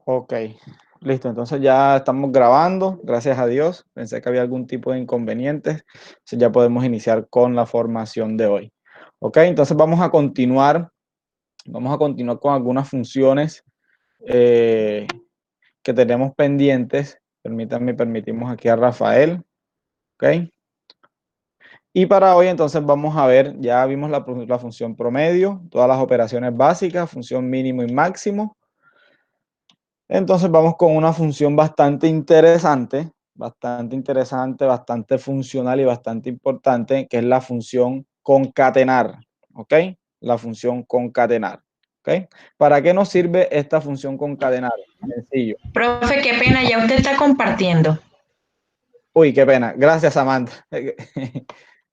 Ok, listo. Entonces ya estamos grabando, gracias a Dios. Pensé que había algún tipo de inconvenientes. Entonces ya podemos iniciar con la formación de hoy. Ok, entonces vamos a continuar. Vamos a continuar con algunas funciones que tenemos pendientes. Permítanme, permitimos aquí a Rafael. Ok. Y para hoy entonces vamos a ver, ya vimos la función promedio, todas las operaciones básicas, función mínimo y máximo. Entonces vamos con una función bastante interesante, bastante funcional y bastante importante, que es la función concatenar, ¿ok? La función concatenar, ¿ok? ¿Para qué nos sirve esta función concatenar? Sencillo. Profe, qué pena, ya usted está compartiendo. Uy, qué pena. Gracias, Samantha.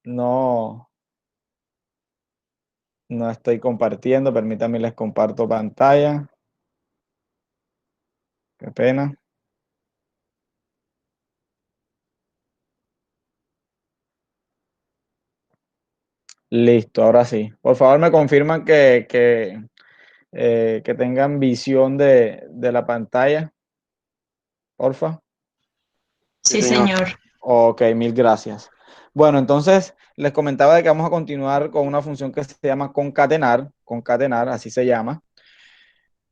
No, no estoy compartiendo. Permítanme, les comparto pantalla. Qué pena. Listo, ahora sí. Por favor, me confirman que tengan visión de la pantalla, porfa. Sí, Sí, señor. señor. Ok, mil gracias. Bueno, entonces les comentaba de que vamos a continuar con una función que se llama concatenar, así se llama.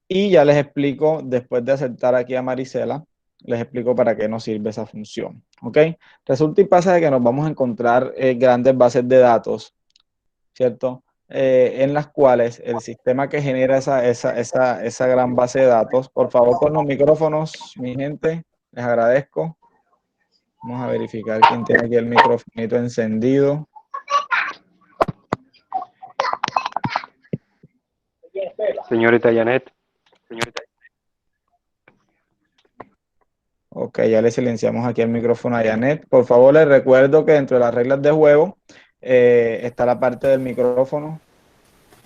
Y ya les explico, después de aceptar aquí a Marisela, les explico para qué nos sirve esa función. ¿Ok? Resulta y pasa de que nos vamos a encontrar grandes bases de datos, ¿cierto? En las cuales el sistema que genera esa gran base de datos, por favor con los micrófonos, mi gente, les agradezco. Vamos a verificar quién tiene aquí el microfonito encendido. Señorita Janet. Ok, ya le silenciamos aquí el micrófono a Janet. Por favor, les recuerdo que dentro de las reglas de juego está la parte del micrófono.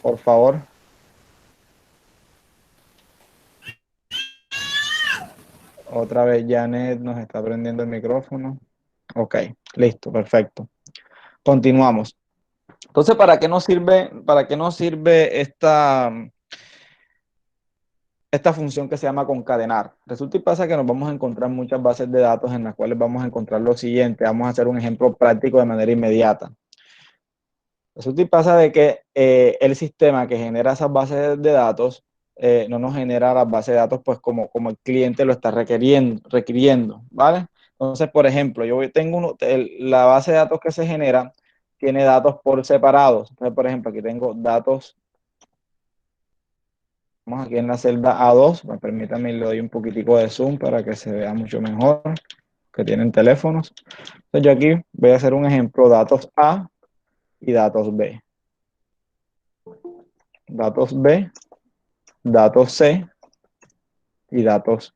Por favor. Otra vez Janet nos está prendiendo el micrófono. Ok, listo, perfecto. Continuamos. Entonces, para qué nos sirve esta función que se llama concadenar? Resulta y pasa que nos vamos a encontrar muchas bases de datos en las cuales vamos a encontrar lo siguiente. Vamos a hacer un ejemplo práctico de manera inmediata. Resulta y pasa de que el sistema que genera esas bases de datos no nos genera las bases de datos pues como el cliente lo está requiriendo, ¿vale? Entonces, por ejemplo, yo tengo la base de datos que se genera tiene datos por separados. Entonces, por ejemplo, aquí tengo datos. Vamos aquí en la celda A2, permítanme, le doy un poquitico de zoom para que se vea mucho mejor, que tienen teléfonos. Entonces yo aquí voy a hacer un ejemplo, datos A y datos B. Datos B, datos C y datos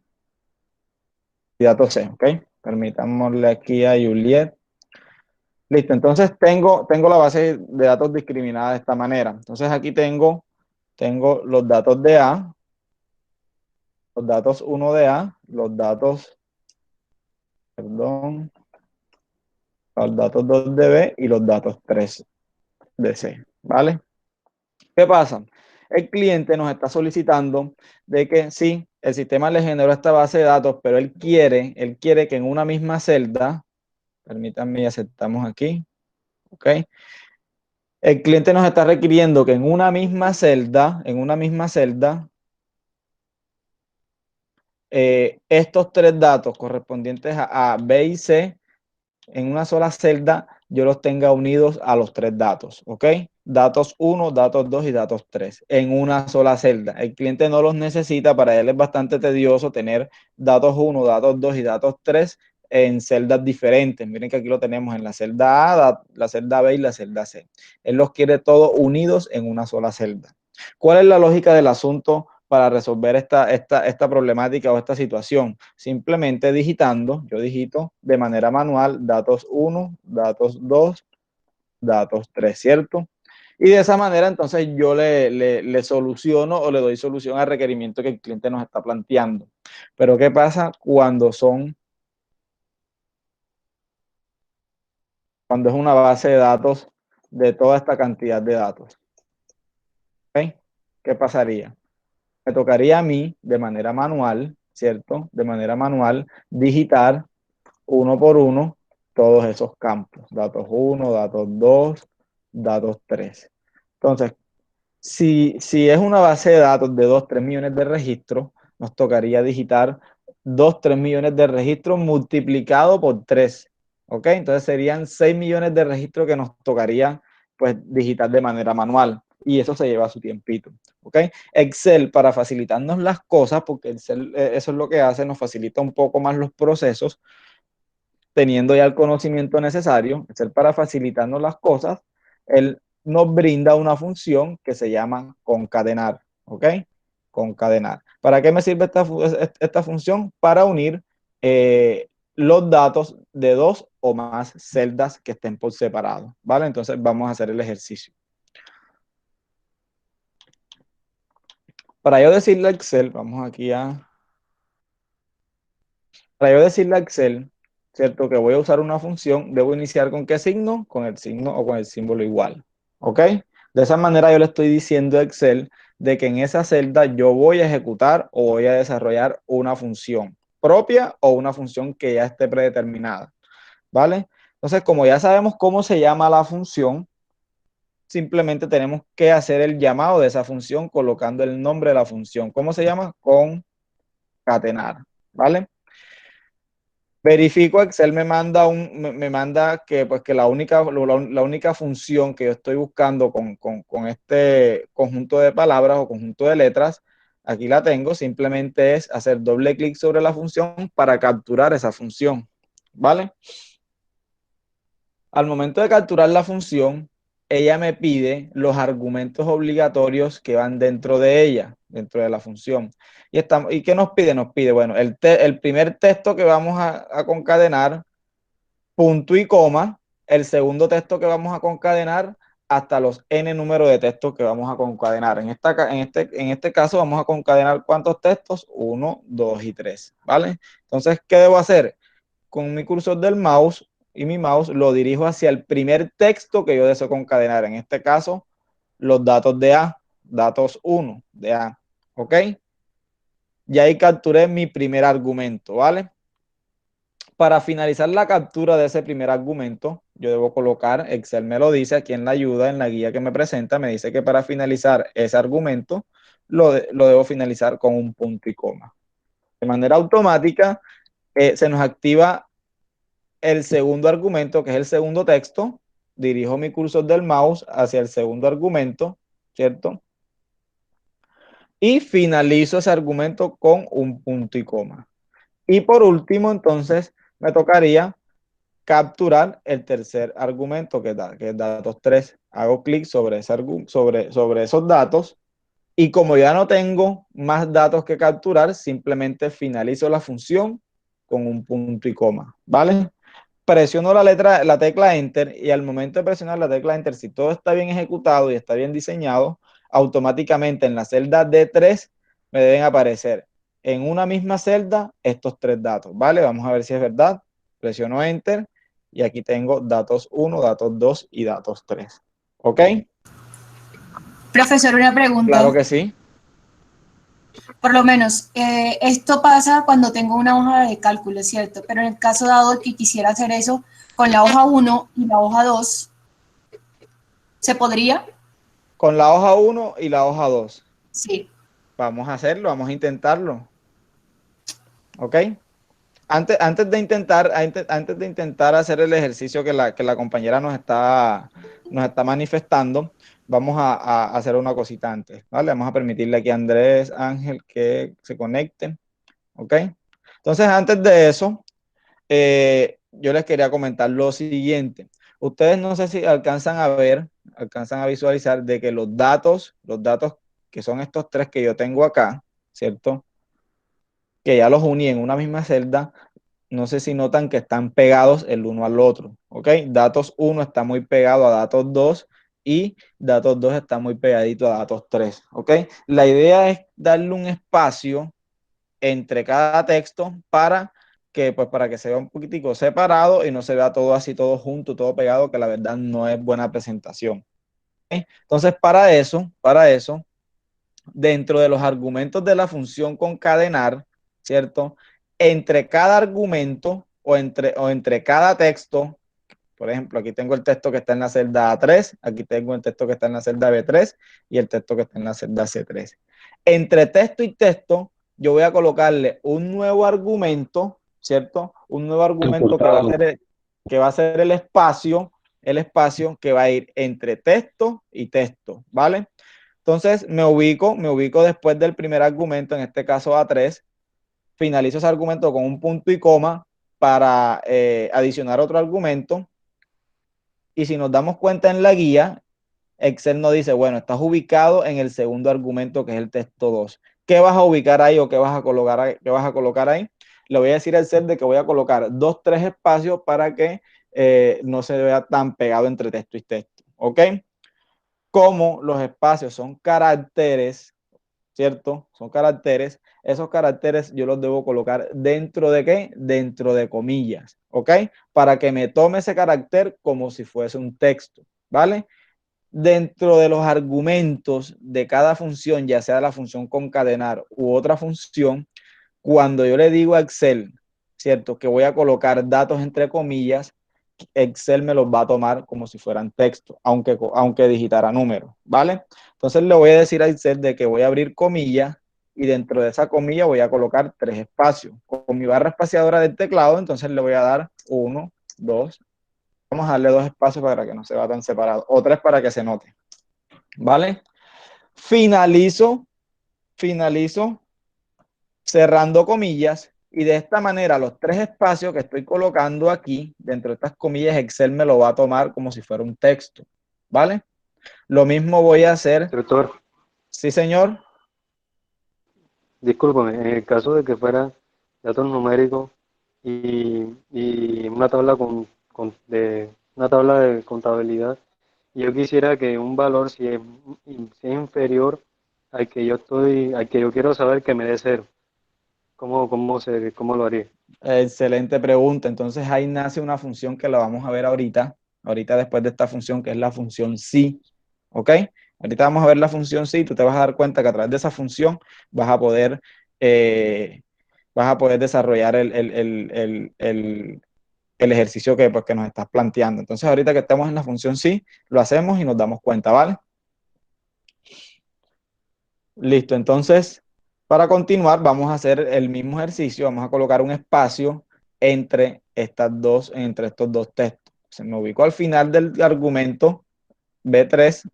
C, ¿ok? Permitámosle aquí a Juliet. Listo, entonces tengo la base de datos discriminada de esta manera. Entonces aquí tengo los datos de A, los datos 1 de A, perdón, los datos 2 de B y los datos 3 de C, ¿vale? ¿Qué pasa? El cliente nos está solicitando de que sí, el sistema le generó esta base de datos, pero él quiere que en una misma celda, permítanme y aceptamos aquí, ¿ok? El cliente nos está requiriendo que en una misma celda, estos tres datos correspondientes a B y C en una sola celda yo los tenga unidos a los tres datos, ¿ok? Datos 1, datos 2 y datos 3 en una sola celda. El cliente no los necesita, para él es bastante tedioso tener datos 1, datos 2 y datos 3 en celdas diferentes. Miren que aquí lo tenemos en la celda A, la celda B y la celda C. Él los quiere todos unidos en una sola celda. ¿Cuál es la lógica del asunto para resolver esta problemática o esta situación? Simplemente digitando, yo digito de manera manual datos 1, datos 2, datos 3, ¿cierto? Y de esa manera entonces yo le soluciono o le doy solución al requerimiento que el cliente nos está planteando. Pero ¿qué pasa cuando es una base de datos de toda esta cantidad de datos? ¿Ok? ¿Qué pasaría? me tocaría a mí, de manera manual, ¿cierto? De manera manual, digitar uno por uno todos esos campos. Datos 1, datos 2, datos 3. Entonces, si es una base de datos de 2, 3 millones de registros, nos tocaría digitar 2, 3 millones de registros multiplicado por 3. ¿Ok? Entonces serían 6 millones de registros que nos tocaría pues digitar de manera manual. Y eso se lleva su tiempito. ¿Ok? Excel, para facilitarnos las cosas, porque Excel, eso es lo que hace, nos facilita un poco más los procesos, teniendo ya el conocimiento necesario, Excel, para facilitarnos las cosas, él nos brinda una función que se llama concadenar. ¿Ok? Concadenar. ¿Para qué me sirve esta función? Para unir los datos de dos o más celdas que estén por separado. ¿Vale? Entonces vamos a hacer el ejercicio. Para yo decirle a Excel, vamos aquí a... Para yo decirle a Excel, ¿cierto? Que voy a usar una función, debo iniciar ¿con qué signo? Con el signo o con el símbolo igual. ¿Ok? De esa manera yo le estoy diciendo a Excel de que en esa celda yo voy a ejecutar o voy a desarrollar una función propia o una función que ya esté predeterminada. ¿Vale? Entonces, como ya sabemos cómo se llama la función, simplemente tenemos que hacer el llamado de esa función colocando el nombre de la función. ¿Cómo se llama? Concatenar. ¿Vale? Verifico, Excel me manda que, pues, que la única función que yo estoy buscando con este conjunto de palabras o conjunto de letras, aquí la tengo, simplemente es hacer doble clic sobre la función para capturar esa función, ¿vale? Al momento de capturar la función, ella me pide los argumentos obligatorios que van dentro de ella, dentro de la función. ¿Y qué nos pide? Nos pide, bueno, el primer texto que vamos a concadenar, punto y coma, el segundo texto que vamos a concadenar, hasta los n número de textos que vamos a concadenar. En este caso vamos a concadenar ¿cuántos textos? 1, 2 y 3, ¿vale? Entonces, ¿qué debo hacer? Con mi cursor del mouse y mi mouse lo dirijo hacia el primer texto que yo deseo concadenar. En este caso, los datos de A, datos 1 de A, ¿ok? Y ahí capturé mi primer argumento, ¿vale? Para finalizar la captura de ese primer argumento, yo debo colocar, Excel me lo dice aquí en la ayuda, en la guía que me presenta, me dice que para finalizar ese argumento, lo debo finalizar con un punto y coma. De manera automática, se nos activa el segundo argumento, que es el segundo texto, dirijo mi cursor del mouse hacia el segundo argumento, ¿cierto? Y finalizo ese argumento con un punto y coma. Y por último, entonces, me tocaría capturar el tercer argumento, que es datos 3. Hago clic sobre esos datos y como ya no tengo más datos que capturar, simplemente finalizo la función con un punto y coma, ¿vale? Presiono la tecla Enter y al momento de presionar la tecla Enter, si todo está bien ejecutado y está bien diseñado, automáticamente en la celda D3 me deben aparecer en una misma celda estos tres datos, ¿vale? Vamos a ver si es verdad. Presiono Enter y aquí tengo datos 1, datos 2 y datos 3. ¿Ok? Profesor, una pregunta. Claro que sí. Por lo menos, esto pasa cuando tengo una hoja de cálculo, ¿cierto? Pero en el caso dado que quisiera hacer eso con la hoja 1 y la hoja 2, ¿se podría? Con la hoja 1 y la hoja 2. Sí. Vamos a hacerlo, vamos a intentarlo. ¿Ok? Antes de intentar hacer el ejercicio que la compañera nos está manifestando, vamos a hacer una cosita antes, ¿vale? Vamos a permitirle aquí a Andrés Ángel que se conecten, ¿ok? Entonces, antes de eso, yo les quería comentar lo siguiente. Ustedes no sé si alcanzan a visualizar de que los datos que son estos tres que yo tengo acá, ¿cierto? Que ya los uní en una misma celda, no sé si notan que están pegados el uno al otro, ¿ok? Datos 1 está muy pegado a datos 2 y datos 2 está muy pegadito a datos 3, ¿ok? La idea es darle un espacio entre cada texto para que se vea un poquitico separado y no se vea todo así, todo junto, todo pegado, que la verdad no es buena presentación. ¿Ok? Entonces, para eso, dentro de los argumentos de la función concadenar, ¿cierto? Entre cada argumento o entre cada texto, por ejemplo, aquí tengo el texto que está en la celda A3, aquí tengo el texto que está en la celda B3 y el texto que está en la celda C3. Entre texto y texto, yo voy a colocarle un nuevo argumento, ¿cierto? Un nuevo argumento que va a ser el espacio que va a ir entre texto y texto, ¿vale? Entonces me ubico después del primer argumento, en este caso A3, finalizo ese argumento con un punto y coma para adicionar otro argumento. Y si nos damos cuenta en la guía, Excel nos dice, bueno, estás ubicado en el segundo argumento, que es el texto 2. ¿Qué vas a ubicar ahí o qué vas a colocar ahí? Le voy a decir a Excel de que voy a colocar 2, 3 espacios para que no se vea tan pegado entre texto y texto. ¿Ok? Como los espacios son caracteres, ¿cierto? Son caracteres. Esos caracteres yo los debo colocar dentro de ¿qué? Dentro de comillas, ¿ok? Para que me tome ese carácter como si fuese un texto, ¿vale? Dentro de los argumentos de cada función, ya sea la función concadenar u otra función, cuando yo le digo a Excel, ¿cierto? Que voy a colocar datos entre comillas, Excel me los va a tomar como si fueran texto, aunque digitara números, ¿vale? Entonces le voy a decir a Excel de que voy a abrir comillas y dentro de esa comilla voy a colocar 3 espacios. Con mi barra espaciadora del teclado, entonces le voy a dar 1, 2, vamos a darle 2 espacios para que no se va tan separado, o 3 para que se note, ¿vale? Finalizo cerrando comillas. Y de esta manera, los 3 espacios que estoy colocando aquí, dentro de estas comillas, Excel me lo va a tomar como si fuera un texto, ¿vale? Lo mismo voy a hacer. Doctor, Sí, señor. discúlpame, en el caso de que fuera datos numéricos y una tabla una tabla de contabilidad, y yo quisiera que un valor, si es inferior al que yo quiero saber, que me dé cero. ¿Cómo lo haría? Excelente pregunta. Entonces ahí nace una función que la vamos a ver ahorita después de esta función, que es la función sí, ¿ok? Ahorita vamos a ver la función sí, tú te vas a dar cuenta que a través de esa función vas a poder, desarrollar el ejercicio que, pues, que nos estás planteando. Entonces ahorita que estamos en la función sí, lo hacemos y nos damos cuenta, ¿vale? Listo, entonces, para continuar, vamos a hacer el mismo ejercicio. Vamos a colocar un espacio entre entre estos dos textos. Se me ubicó al final del argumento B3,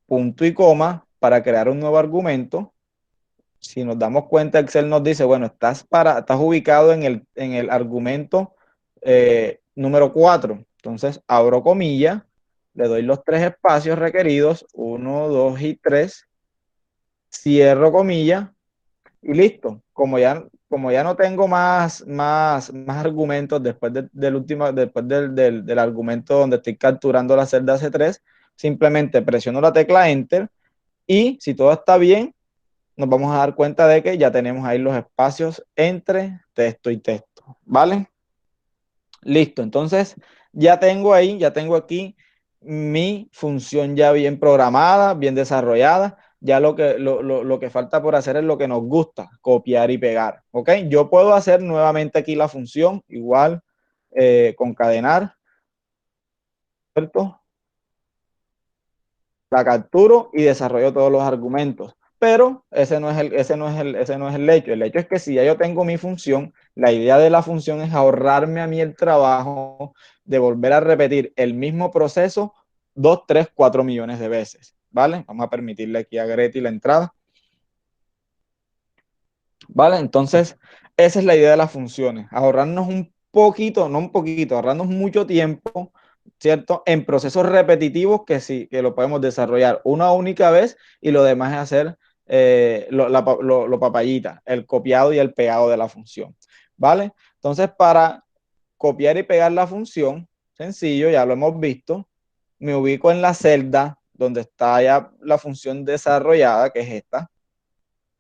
punto y coma, para crear un nuevo argumento. Si nos damos cuenta, Excel nos dice, bueno, estás ubicado en el argumento número 4. Entonces, abro comilla, le doy los 3 espacios requeridos, 1, 2 y 3, cierro comilla y listo. Como ya no tengo más argumentos después del argumento donde estoy capturando la celda C3, simplemente presiono la tecla Enter y si todo está bien, nos vamos a dar cuenta de que ya tenemos ahí los espacios entre texto y texto, ¿vale? Listo, entonces ya tengo aquí mi función ya bien programada, bien desarrollada. Ya lo que falta por hacer es lo que nos gusta, copiar y pegar, ¿ok? Yo puedo hacer nuevamente aquí la función, igual, concadenar, ¿cierto? La capturo y desarrollo todos los argumentos. Pero ese no es el hecho. El hecho es que si ya yo tengo mi función, la idea de la función es ahorrarme a mí el trabajo de volver a repetir el mismo proceso 2, 3, 4 millones de veces, ¿vale? Vamos a permitirle aquí a Greti la entrada. ¿Vale? Entonces, esa es la idea de las funciones, ahorrarnos un poquito, no un poquito, ahorrarnos mucho tiempo, ¿cierto? En procesos repetitivos que sí, que lo podemos desarrollar una única vez y lo demás es hacer lo papayita, el copiado y el pegado de la función, ¿vale? Entonces, para copiar y pegar la función, sencillo, ya lo hemos visto, me ubico en la celda donde está ya la función desarrollada, que es esta,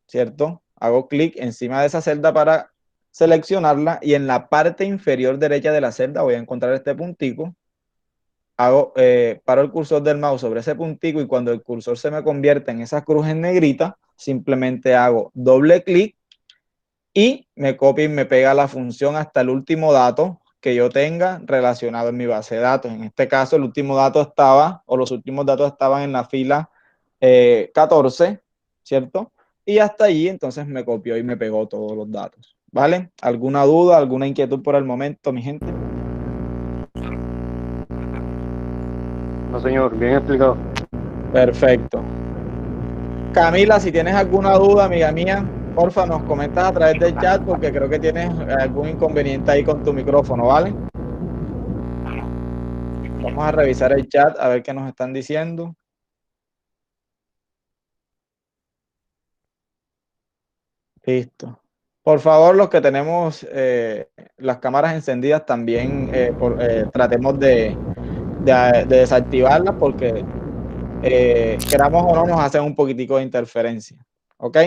¿cierto? Hago clic encima de esa celda para seleccionarla y en la parte inferior derecha de la celda voy a encontrar este puntico. paro el cursor del mouse sobre ese puntico y cuando el cursor se me convierte en esa cruz en negrita, simplemente hago doble clic y me copia y me pega la función hasta el último dato que yo tenga relacionado en mi base de datos. En este caso, el último dato estaba, o los últimos datos estaban en la fila 14, ¿cierto? Y hasta allí, entonces me copió y me pegó todos los datos, ¿vale? ¿Alguna duda, alguna inquietud por el momento, mi gente? No, señor, bien explicado. Perfecto. Camila, si tienes alguna duda, amiga mía, porfa, nos comentas a través del chat porque creo que tienes algún inconveniente ahí con tu micrófono, ¿vale? Vamos a revisar el chat a ver qué nos están diciendo. Listo. Por favor, los que tenemos las cámaras encendidas también tratemos de desactivarlas porque queramos o no nos hacen un poquitico de interferencia. ¿Ok?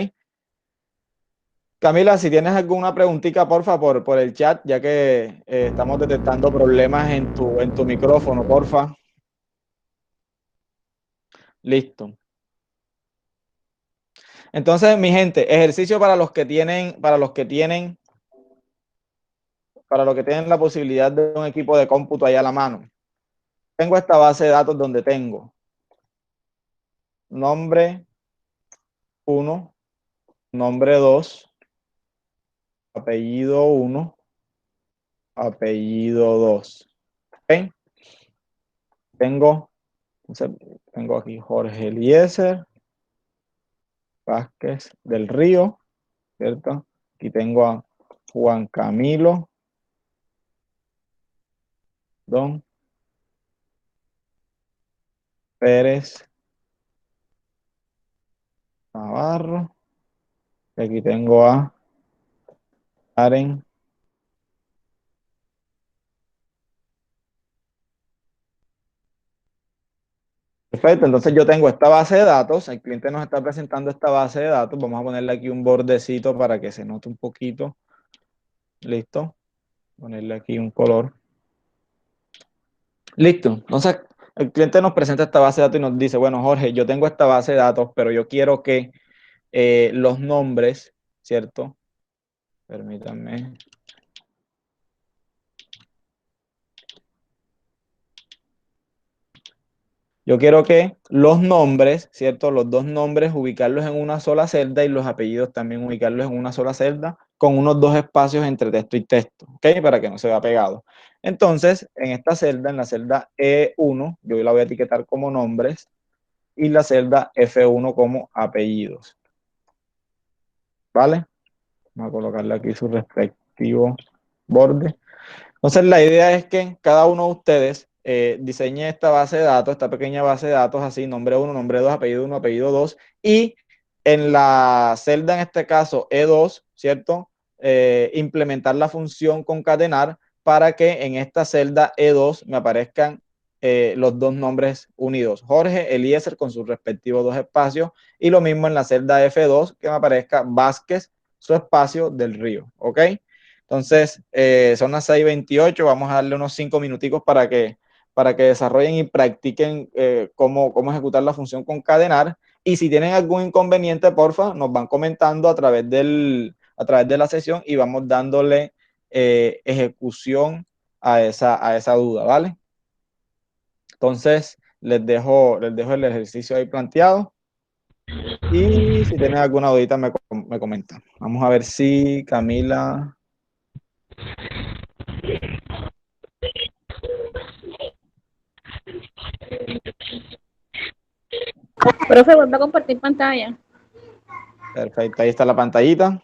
Camila, si tienes alguna preguntita, porfa, por el chat, ya que estamos detectando problemas en tu micrófono, porfa. Listo. Entonces, mi gente, ejercicio para los que tienen la posibilidad de un equipo de cómputo ahí a la mano. Tengo esta base de datos donde tengo nombre 1, nombre 2, apellido 1, apellido 2. ¿Okay? Tengo aquí Jorge Eliezer Vázquez del Río, ¿cierto? Aquí tengo a Juan Camilo Don Pérez Navarro. Y aquí tengo a Karen Perfecto, entonces yo tengo esta base de datos, el cliente nos está presentando esta base de datos, vamos a ponerle aquí un bordecito para que se note un poquito, listo, ponerle aquí un color, listo, entonces el cliente nos presenta esta base de datos y nos dice, bueno Jorge, yo tengo esta base de datos, pero yo quiero que los nombres, ¿cierto? Permítanme. Yo quiero que los nombres, ¿cierto? Los dos nombres, ubicarlos en una sola celda y los apellidos también ubicarlos en una sola celda con unos dos espacios entre texto y texto, ¿ok? Para que no se vea pegado. Entonces, en esta celda, en la celda E1, yo la voy a etiquetar como nombres y la celda F1 como apellidos, ¿vale? Vamos a colocarle aquí su respectivo borde. Entonces, la idea es que cada uno de ustedes diseñe esta base de datos, esta pequeña base de datos, así, nombre 1, nombre 2, apellido 1, apellido 2, y en la celda, en este caso, E2, ¿cierto? Implementar la función concatenar para que en esta celda E2 me aparezcan los dos nombres unidos, Jorge Eliezer con sus respectivos dos espacios, y lo mismo en la celda F2, que me aparezca Vázquez, su espacio del Río, ¿ok? Entonces, son las 6:28, vamos a darle unos 5 minuticos para que desarrollen y practiquen cómo ejecutar la función concatenar. Y si tienen algún inconveniente, porfa, nos van comentando a través de la sesión y vamos dándole ejecución a esa duda, ¿vale? Entonces, les dejo el ejercicio ahí planteado. Y si tienen alguna dudita, me comentan. Vamos a ver si Camila... Profe, vuelve a compartir pantalla. Perfecto, ahí está la pantallita.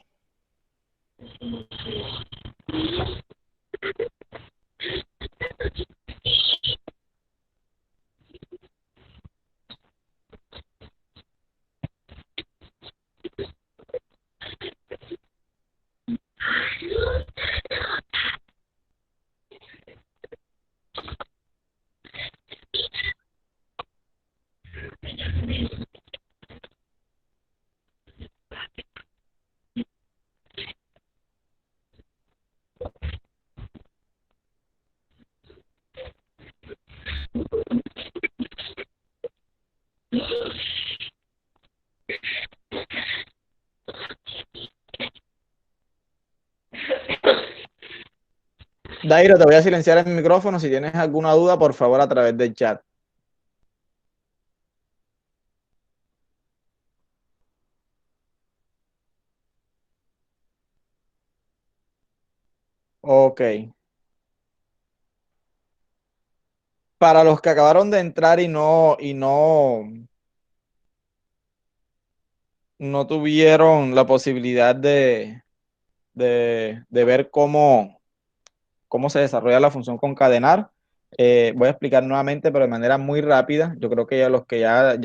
Dairo, te voy a silenciar el micrófono. Si tienes alguna duda, por favor, a través del chat. Ok. Para los que acabaron de entrar no tuvieron la posibilidad de ver cómo se desarrolla la función concatenar, voy a explicar nuevamente, pero de manera muy rápida. Yo creo que ya los que ya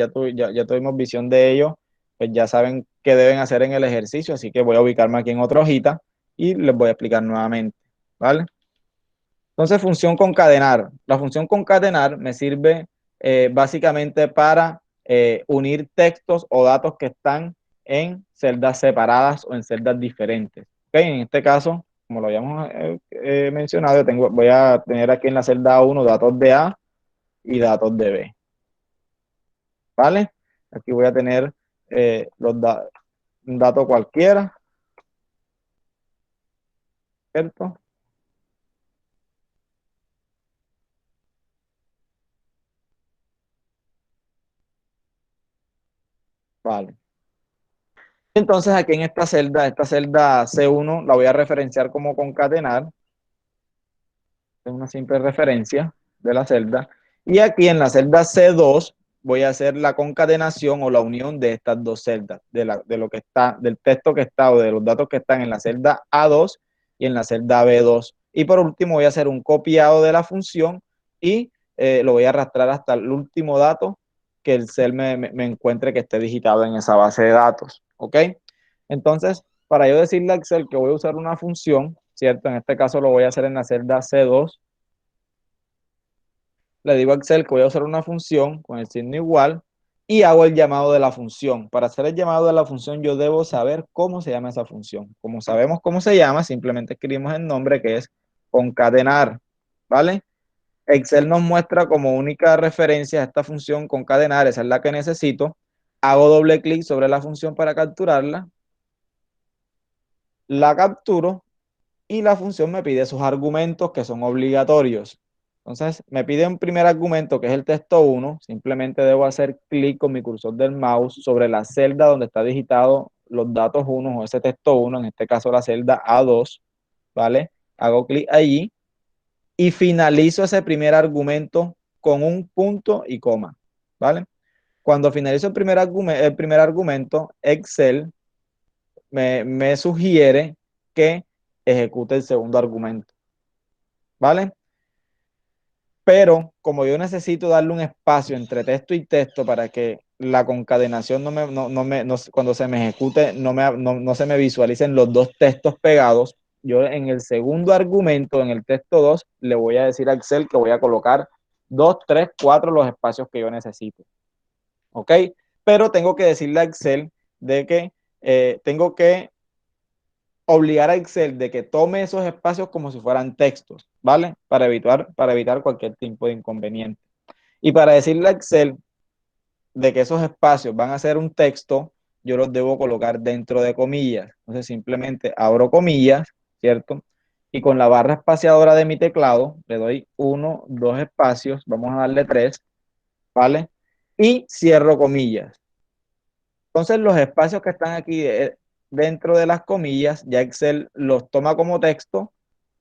tuvimos visión de ello, pues ya saben qué deben hacer en el ejercicio, así que voy a ubicarme aquí en otra hojita y les voy a explicar nuevamente, ¿vale? Entonces, función concatenar. La función concatenar me sirve básicamente para unir textos o datos que están en celdas separadas o en celdas diferentes. ¿Okay? En este caso, como lo habíamos mencionado, voy a tener aquí en la celda 1 datos de A y datos de B. ¿Vale? Aquí voy a tener un dato cualquiera, ¿cierto? Vale. Entonces aquí en esta celda C1 la voy a referenciar como concatenar, es una simple referencia de la celda, y aquí en la celda C2 voy a hacer la concatenación o la unión de estas dos celdas, de lo que está, del texto que está o de los datos que están en la celda A2 y en la celda B2. Y por último voy a hacer un copiado de la función y lo voy a arrastrar hasta el último dato que el cel me encuentre que esté digitado en esa base de datos. ¿Ok? Entonces, para yo decirle a Excel que voy a usar una función, ¿cierto? En este caso lo voy a hacer en la celda C2. Le digo a Excel que voy a usar una función con el signo igual y hago el llamado de la función. Para hacer el llamado de la función yo debo saber cómo se llama esa función. Como sabemos cómo se llama, simplemente escribimos el nombre que es concatenar, ¿vale? Excel nos muestra como única referencia a esta función concatenar, esa es la que necesito. Hago doble clic sobre la función para capturarla, la capturo y la función me pide sus argumentos que son obligatorios. Entonces, me pide un primer argumento que es el texto 1. Simplemente debo hacer clic con mi cursor del mouse sobre la celda donde está digitado los datos 1 o ese texto 1, en este caso la celda A2, ¿vale? Hago clic allí y finalizo ese primer argumento con un punto y coma, ¿vale? Cuando finalizo el primer argumento, Excel me sugiere que ejecute el segundo argumento, ¿vale? Pero como yo necesito darle un espacio entre texto y texto para que la concatenación cuando se me ejecute no se me visualicen los dos textos pegados, yo en el segundo argumento, en el texto 2, le voy a decir a Excel que voy a colocar 2, 3, 4 los espacios que yo necesito. ¿Ok? Pero tengo que decirle a Excel de que tengo que obligar a Excel de que tome esos espacios como si fueran textos, ¿vale? Para evitar cualquier tipo de inconveniente. Y para decirle a Excel de que esos espacios van a ser un texto, yo los debo colocar dentro de comillas. Entonces simplemente abro comillas, ¿cierto? Y con la barra espaciadora de mi teclado le doy 1, 2 espacios, vamos a darle 3, ¿vale? Y cierro comillas. Entonces los espacios que están aquí dentro de las comillas, ya Excel los toma como texto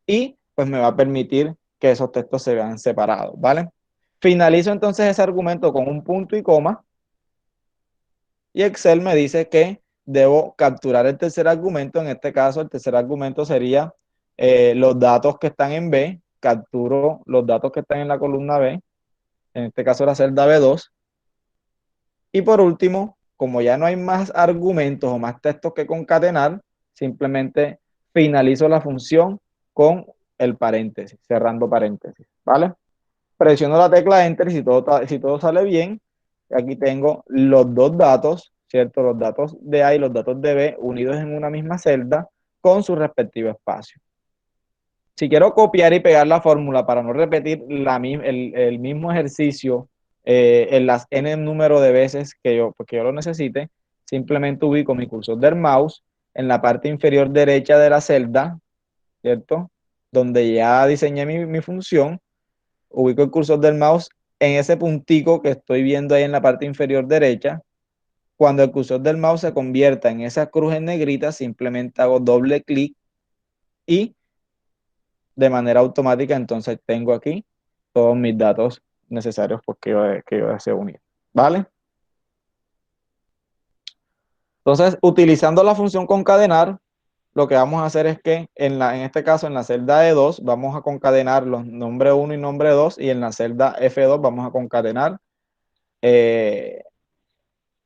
y pues me va a permitir que esos textos se vean separados, ¿vale? Finalizo entonces ese argumento con un punto y coma y Excel me dice que debo capturar el tercer argumento. En este caso, el tercer argumento sería los datos que están en B. Capturo los datos que están en la columna B, en este caso la celda B2. Y por último, como ya no hay más argumentos o más textos que concatenar, simplemente finalizo la función con el paréntesis, cerrando paréntesis, ¿vale? Presiono la tecla Enter y si todo sale bien, aquí tengo los dos datos, ¿cierto? Los datos de A y los datos de B unidos en una misma celda con su respectivo espacio. Si quiero copiar y pegar la fórmula para no repetir el mismo ejercicio en las n número de veces que yo lo necesite, simplemente ubico mi cursor del mouse en la parte inferior derecha de la celda, ¿cierto? donde ya diseñé mi función, ubico el cursor del mouse en ese puntico que estoy viendo ahí en la parte inferior derecha. Cuando el cursor del mouse se convierta en esa cruz en negrita, simplemente hago doble clic y de manera automática entonces tengo aquí todos mis datos necesarios porque yo deseo unir. ¿Vale? Entonces, utilizando la función concadenar, lo que vamos a hacer es que en este caso, en la celda E2, vamos a concadenar los nombre 1 y nombre 2, y en la celda F2 vamos a concadenar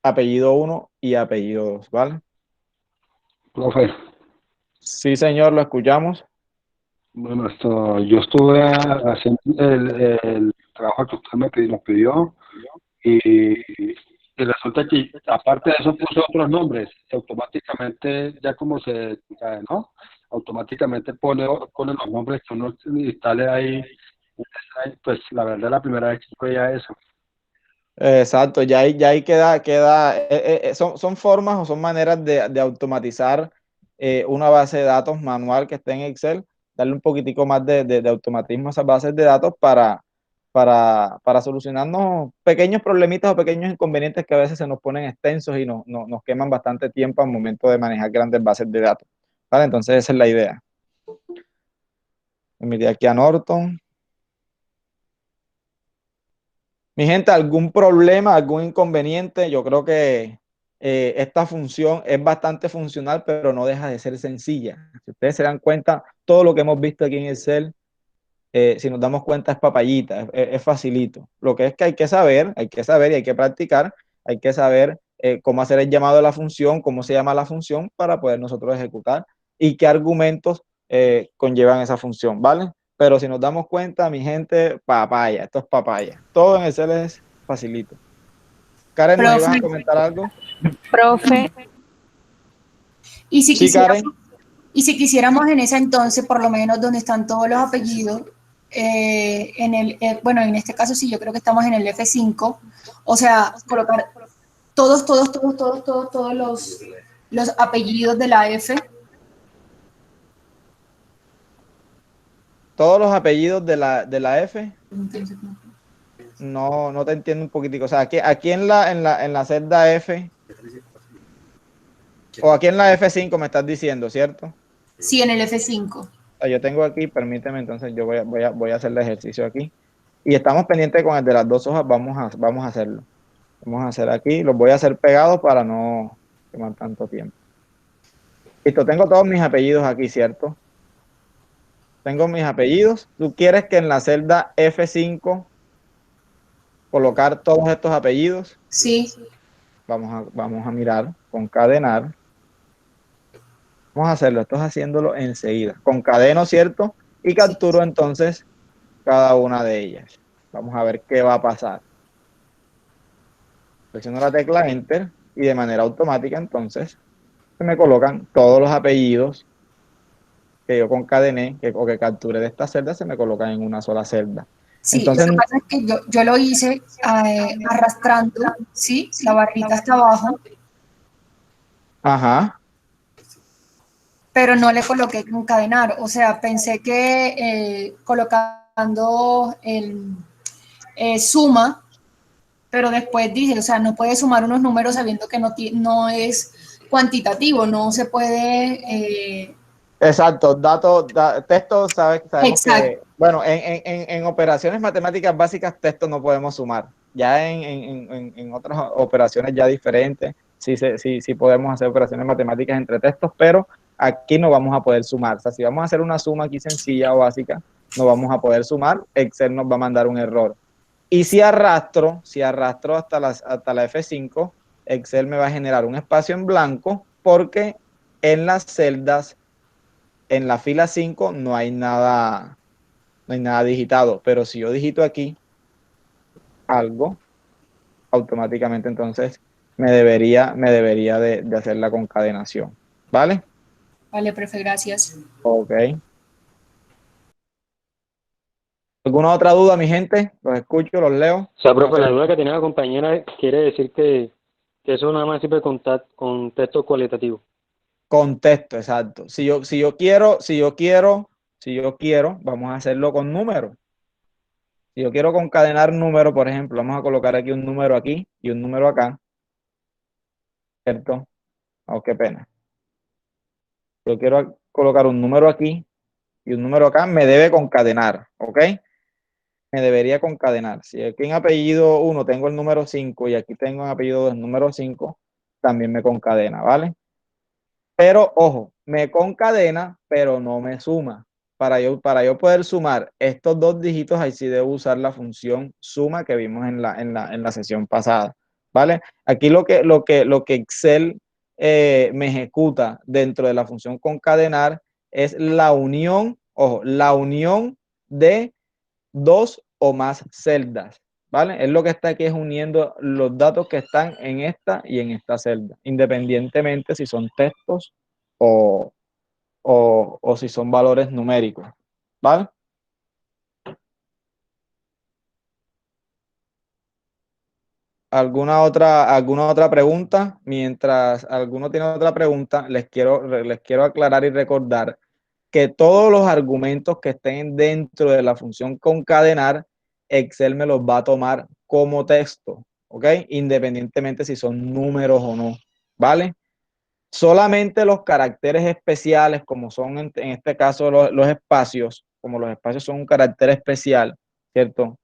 apellido 1 y apellido 2, ¿vale? Profe, Sí, señor, lo escuchamos. bueno, yo estuve haciendo el trabajo que usted nos pidió y resulta que aparte de eso puso otros nombres, automáticamente ya como se encadenó, automáticamente pone los nombres que uno instale ahí, pues la verdad la primera vez que veía eso. Exacto, ya ahí son formas o son maneras de automatizar una base de datos manual que esté en Excel, darle un poquitico más de automatismo a esas bases de datos para solucionarnos pequeños problemitas o pequeños inconvenientes que a veces se nos ponen extensos y nos queman bastante tiempo al momento de manejar grandes bases de datos. ¿Vale? Entonces esa es la idea. Miré aquí a Norton. Mi gente, ¿algún problema, algún inconveniente? Yo creo que esta función es bastante funcional, pero no deja de ser sencilla. Si ustedes se dan cuenta, todo lo que hemos visto aquí en Excel, si nos damos cuenta, es papayita, es facilito. Lo que es que hay que saber y hay que practicar, hay que saber cómo hacer el llamado de la función, cómo se llama la función para poder nosotros ejecutar y qué argumentos conllevan esa función, ¿vale? Pero si nos damos cuenta, mi gente, papaya, esto es papaya. Todo en Excel es facilito. Karen, ¿nos ibas a comentar algo? Profe, Y si Sí, Karen. quisiéramos en ese entonces, por lo menos donde están todos los apellidos, bueno, en este caso sí, yo creo que estamos en el F5, o sea, colocar todos los apellidos de la F. Todos los apellidos de la F. No te entiendo un poquitico. O sea, aquí en la celda F, o aquí en la F5 me estás diciendo, ¿cierto? Sí, en el F5. Yo tengo aquí, permíteme, entonces yo voy a hacer el ejercicio aquí. Y estamos pendientes con el de las dos hojas, vamos a hacerlo. Vamos a hacer aquí, los voy a hacer pegados para no tomar tanto tiempo. Listo, tengo todos mis apellidos aquí, ¿cierto? Tengo mis apellidos. ¿Tú quieres que en la celda F5 colocar todos estos apellidos? Sí. Vamos a mirar, concadenar. Vamos a hacerlo, esto es haciéndolo enseguida. Concadeno, ¿cierto? Y capturo entonces cada una de ellas. Vamos a ver qué va a pasar. Presiono la tecla Enter y de manera automática entonces se me colocan todos los apellidos que yo concadené o que capturé de esta celda, se me colocan en una sola celda. Sí, entonces, lo que pasa es que yo lo hice arrastrando, ¿sí? La barrita hasta abajo. Ajá. Pero no le coloqué concadenar, o sea, pensé que colocando el suma, pero después dije, o sea, no puede sumar unos números sabiendo que no es cuantitativo, no se puede... Exacto, texto, sabemos Exacto. que, bueno, en operaciones matemáticas básicas, texto no podemos sumar. Ya en otras operaciones ya diferentes, sí podemos hacer operaciones matemáticas entre textos, pero aquí no vamos a poder sumar. O sea, si vamos a hacer una suma aquí sencilla o básica, no vamos a poder sumar, Excel nos va a mandar un error. Y si arrastro hasta la F5, Excel me va a generar un espacio en blanco porque en las celdas, en la fila 5 no hay nada digitado, pero si yo digito aquí algo, automáticamente entonces me debería de hacer la concadenación, ¿vale? Vale, profe, gracias. Ok. ¿Alguna otra duda, mi gente? Los escucho, los leo. O sea, profe, la duda que tenía la compañera quiere decir que eso nada más sirve con texto cualitativo. Contexto, exacto. Si yo quiero, si yo quiero, vamos a hacerlo con números. Si yo quiero concadenar números, por ejemplo, vamos a colocar aquí un número aquí y un número acá, ¿cierto? Oh, qué pena. Yo quiero colocar un número aquí y un número acá, me debe concadenar, ¿ok? Me debería concadenar. Si aquí en apellido 1 tengo el número 5 y aquí tengo en apellido 2 el número 5, también me concadena, ¿vale? Pero ojo, me concadena, pero no me suma. Para yo poder sumar estos dos dígitos, ahí sí debo usar la función suma que vimos en la sesión pasada, ¿vale? Aquí lo que Excel me ejecuta dentro de la función concadenar es la unión, ojo, la unión de dos o más celdas, ¿vale? Es lo que está aquí es uniendo los datos que están en esta y en esta celda, independientemente si son textos o, o si son valores numéricos, ¿vale? ¿Alguna otra pregunta? Mientras alguno tiene otra pregunta, les quiero aclarar y recordar que todos los argumentos que estén dentro de la función concadenar, Excel me los va a tomar como texto, ¿ok? Independientemente si son números o no, ¿vale? Solamente los caracteres especiales, como son en este caso los espacios, como los espacios son un carácter especial, ¿cierto?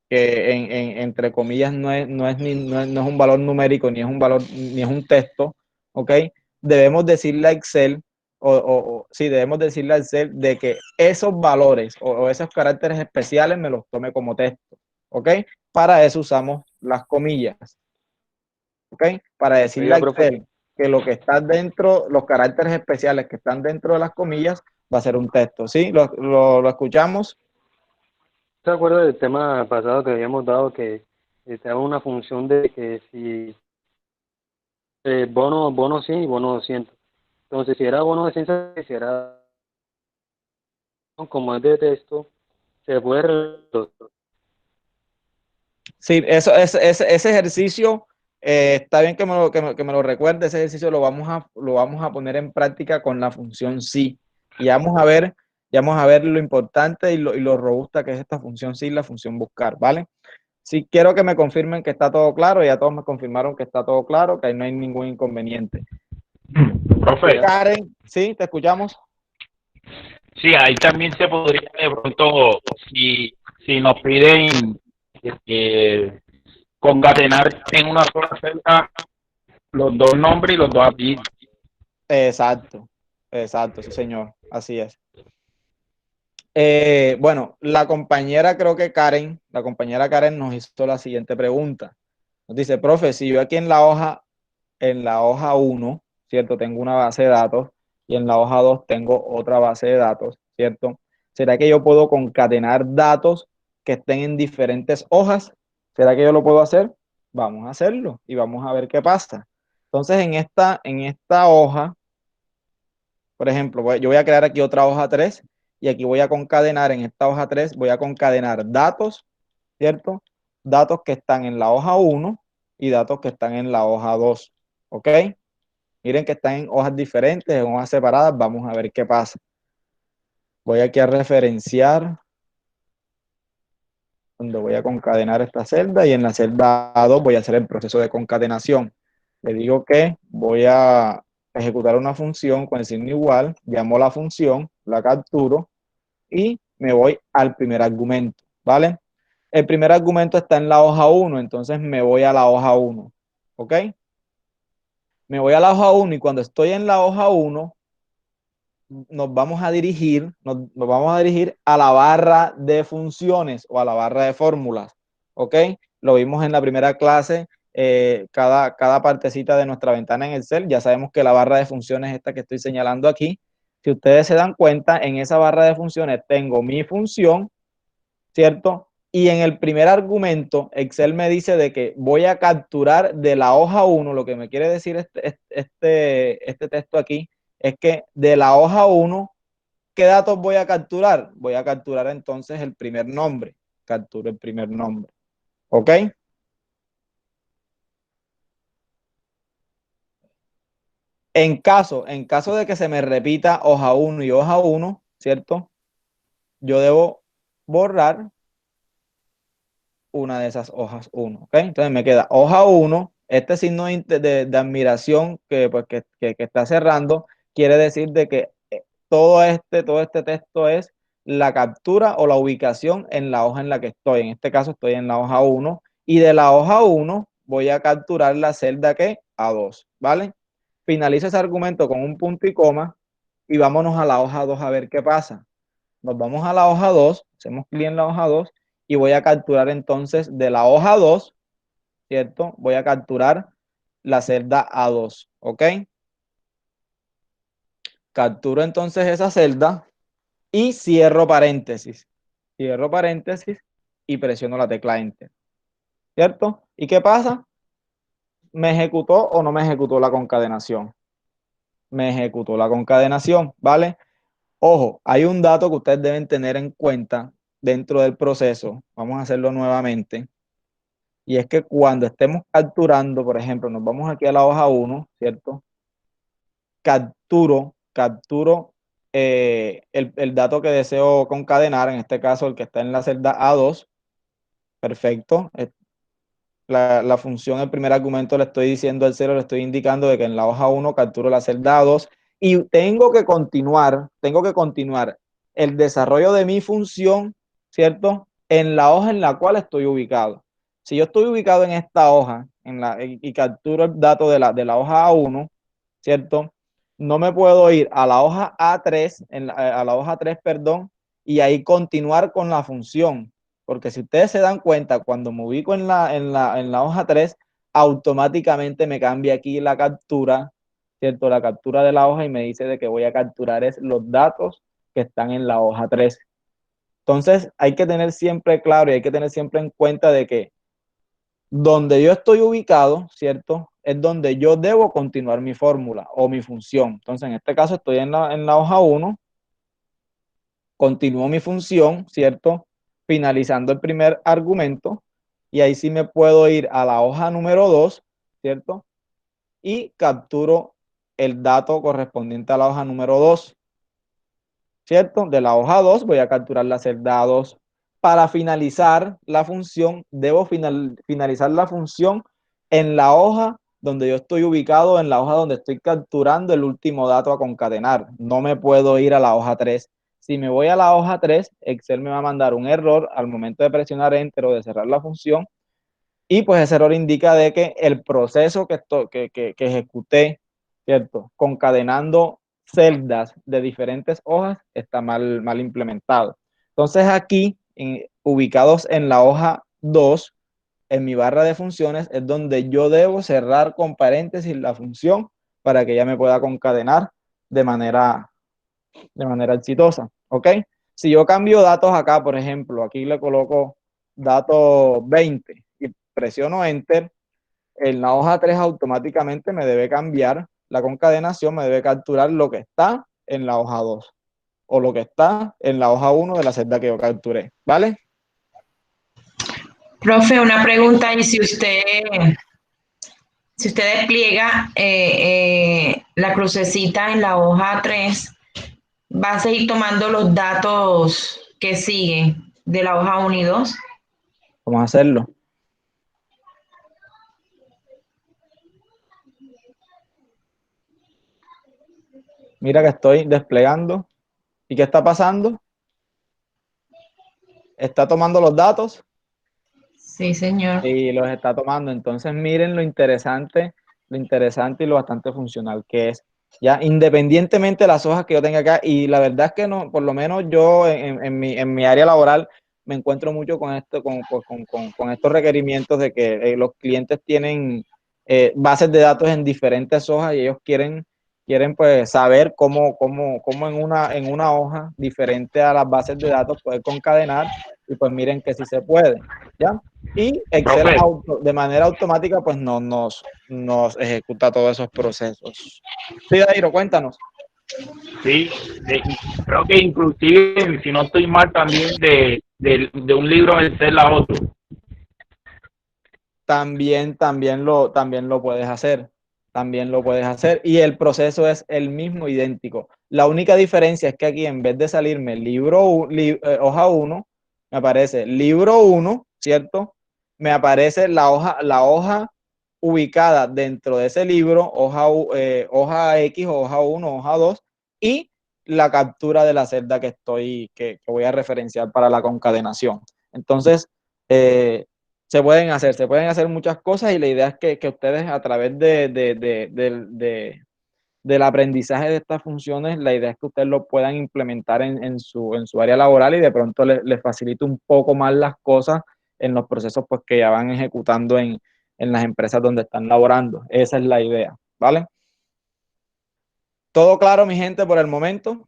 Que entre comillas no es un valor numérico, ni es un valor, ni es un texto, ¿ok? Debemos decirle a Excel, sí, debemos decirle a Excel de que esos valores o esos caracteres especiales me los tome como texto, ¿ok? Para eso usamos las comillas, ¿ok? Para decirle a Oiga, profe, Excel que lo que está dentro, los caracteres especiales que están dentro de las comillas, va a ser un texto, ¿sí? ¿Lo escuchamos? ¿te acuerdas del tema pasado que habíamos dado que te daba una función de que si bono 100 y bono 200? Entonces, si era bono de ciencia, si era como es de texto, se puede Sí, ese ejercicio está bien que me lo recuerde. Ese ejercicio lo vamos a poner en práctica con la función sí. Y vamos a ver lo importante y lo robusta que es esta función sí, la función buscar, ¿vale? Sí, quiero que me confirmen que está todo claro. Ya todos me confirmaron que está todo claro, que ahí no hay ningún inconveniente. Profe, Karen, sí, te escuchamos. sí, ahí también se podría de pronto, si nos piden eh, concatenar en una sola celda los dos nombres y los dos apellidos. Exacto, exacto, sí, señor. Así es. Bueno, la compañera Karen nos hizo la siguiente pregunta. Nos dice, profe, si yo aquí en la hoja 1, ¿cierto? Tengo una base de datos y en la hoja 2 tengo otra base de datos, ¿cierto? ¿Será que yo puedo concatenar datos que estén en diferentes hojas? ¿Será que yo lo puedo hacer? Vamos a hacerlo y vamos a ver qué pasa. Entonces, en esta hoja, por ejemplo, yo voy a crear aquí otra hoja 3 y aquí voy a concadenar, en esta hoja 3 voy a concadenar datos, ¿cierto? Datos que están en la hoja 1 y datos que están en la hoja 2, ¿ok? Miren que están en hojas diferentes, en hojas separadas, vamos a ver qué pasa. Voy aquí a referenciar, donde voy a concadenar esta celda y en la celda 2 voy a hacer el proceso de concatenación. Le digo que voy a ejecutar una función con el signo igual, llamo la función, la capturo y me voy al primer argumento, ¿vale? El primer argumento está en la hoja 1, entonces me voy a la hoja 1, ¿ok? Me voy a la hoja 1 y cuando estoy en la hoja 1, nos vamos a dirigir a la barra de funciones o a la barra de fórmulas, ¿ok? Lo vimos en la primera clase, cada partecita de nuestra ventana en Excel, ya sabemos que la barra de funciones es esta que estoy señalando aquí. Si ustedes se dan cuenta, en esa barra de funciones tengo mi función, ¿cierto? Y en el primer argumento, Excel me dice de que voy a capturar de la hoja 1, lo que me quiere decir este texto aquí, es que de la hoja 1, ¿qué datos voy a capturar? Voy a capturar entonces el primer nombre. Capturo el primer nombre. ¿Ok? En caso de que se me repita hoja 1 y hoja 1, ¿cierto? yo debo borrar una de esas hojas 1, ¿ok? Entonces me queda hoja 1, este signo de admiración pues, que está cerrando, quiere decir de que todo este texto es la captura o la ubicación en la hoja en la que estoy. En este caso estoy en la hoja 1 y de la hoja 1 voy a capturar la celda que A2, ¿vale? Finalizo ese argumento con un punto y coma y vámonos a la hoja 2 a ver qué pasa. Nos vamos a la hoja 2, hacemos clic en la hoja 2 y voy a capturar entonces de la hoja 2, ¿cierto? Voy a capturar la celda A2, ¿ok? Capturo entonces esa celda y cierro paréntesis. Cierro paréntesis y presiono la tecla Enter, ¿cierto? ¿Y qué pasa? ¿Me ejecutó o no me ejecutó la concadenación? Me ejecutó la concadenación, ¿vale? Ojo, hay un dato que ustedes deben tener en cuenta dentro del proceso. Vamos a hacerlo nuevamente. Y es que cuando estemos capturando, por ejemplo, nos vamos aquí a la hoja 1, ¿cierto? Capturo el dato que deseo concadenar, en este caso el que está en la celda A2. Perfecto. La función, el primer argumento le estoy diciendo al 0, le estoy indicando de que en la hoja 1 capturo la celda A2 y tengo que continuar el desarrollo de mi función, ¿cierto? En la hoja en la cual estoy ubicado. Si yo estoy ubicado en esta hoja y capturo el dato de la hoja A1, ¿cierto? No me puedo ir a la hoja A3, a la hoja 3, perdón, y ahí continuar con la función. Porque si ustedes se dan cuenta, cuando me ubico en la hoja 3, automáticamente me cambia aquí la captura, ¿cierto? La captura de la hoja y me dice de que voy a capturar es los datos que están en la hoja 3. Entonces hay que tener siempre claro y hay que tener siempre en cuenta de que donde yo estoy ubicado, ¿cierto? Es donde yo debo continuar mi fórmula o mi función. Entonces en este caso estoy en la hoja 1, continúo mi función, ¿cierto? Finalizando el primer argumento y ahí sí me puedo ir a la hoja número 2, ¿cierto? Y capturo el dato correspondiente a la hoja número 2, ¿cierto? De la hoja 2 voy a capturar la celda 2. Para finalizar la función, debo finalizar la función en la hoja donde yo estoy ubicado, en la hoja donde estoy capturando el último dato a concadenar. No me puedo ir a la hoja 3. Si me voy a la hoja 3, Excel me va a mandar un error al momento de presionar Enter o de cerrar la función. Y pues ese error indica de que el proceso que ejecuté, ¿cierto? Concadenando celdas de diferentes hojas está mal implementado. Entonces aquí, ubicados en la hoja 2, en mi barra de funciones, es donde yo debo cerrar con paréntesis la función para que ya me pueda concadenar de manera exitosa, ¿ok? Si yo cambio datos acá, por ejemplo, aquí le coloco dato 20 y presiono Enter, en la hoja 3 automáticamente me debe cambiar la concadenación, me debe capturar lo que está en la hoja 2 o lo que está en la hoja 1 de la celda que yo capturé, ¿vale? Profe, una pregunta, y si usted despliega la crucecita en la hoja 3, ¿va a seguir tomando los datos que siguen de la hoja 1 y 2? Vamos a hacerlo. Mira que estoy desplegando. ¿Y qué está pasando? Está tomando los datos. Sí, señor. Y los está tomando. Entonces miren lo interesante y lo bastante funcional que es. Ya, independientemente de las hojas que yo tenga acá, y la verdad es que no, por lo menos yo en mi área laboral me encuentro mucho con esto, con estos requerimientos de que los clientes tienen bases de datos en diferentes hojas y ellos quieren pues saber cómo en una hoja diferente a las bases de datos poder concadenar, y pues miren que sí se puede, ¿ya? Y Excel de manera automática pues nos ejecuta todos esos procesos. Sí, Dairo, cuéntanos. Sí, creo que inclusive, si no estoy mal, también de un libro de Excel a otro. También lo puedes hacer. también lo puedes hacer y el proceso es el mismo, idéntico. La única diferencia es que aquí en vez de salirme hoja 1, me aparece libro 1, ¿cierto? Me aparece la hoja ubicada dentro de ese libro, hoja X, hoja 1, hoja 2 y la captura de la celda que voy a referenciar para la concadenación. Entonces, se pueden hacer muchas cosas y la idea es que ustedes a través del aprendizaje de estas funciones, la idea es que ustedes lo puedan implementar en su área laboral y de pronto les facilite un poco más las cosas en los procesos pues, que ya van ejecutando en las empresas donde están laborando. Esa es la idea, ¿vale? ¿Todo claro, mi gente, por el momento?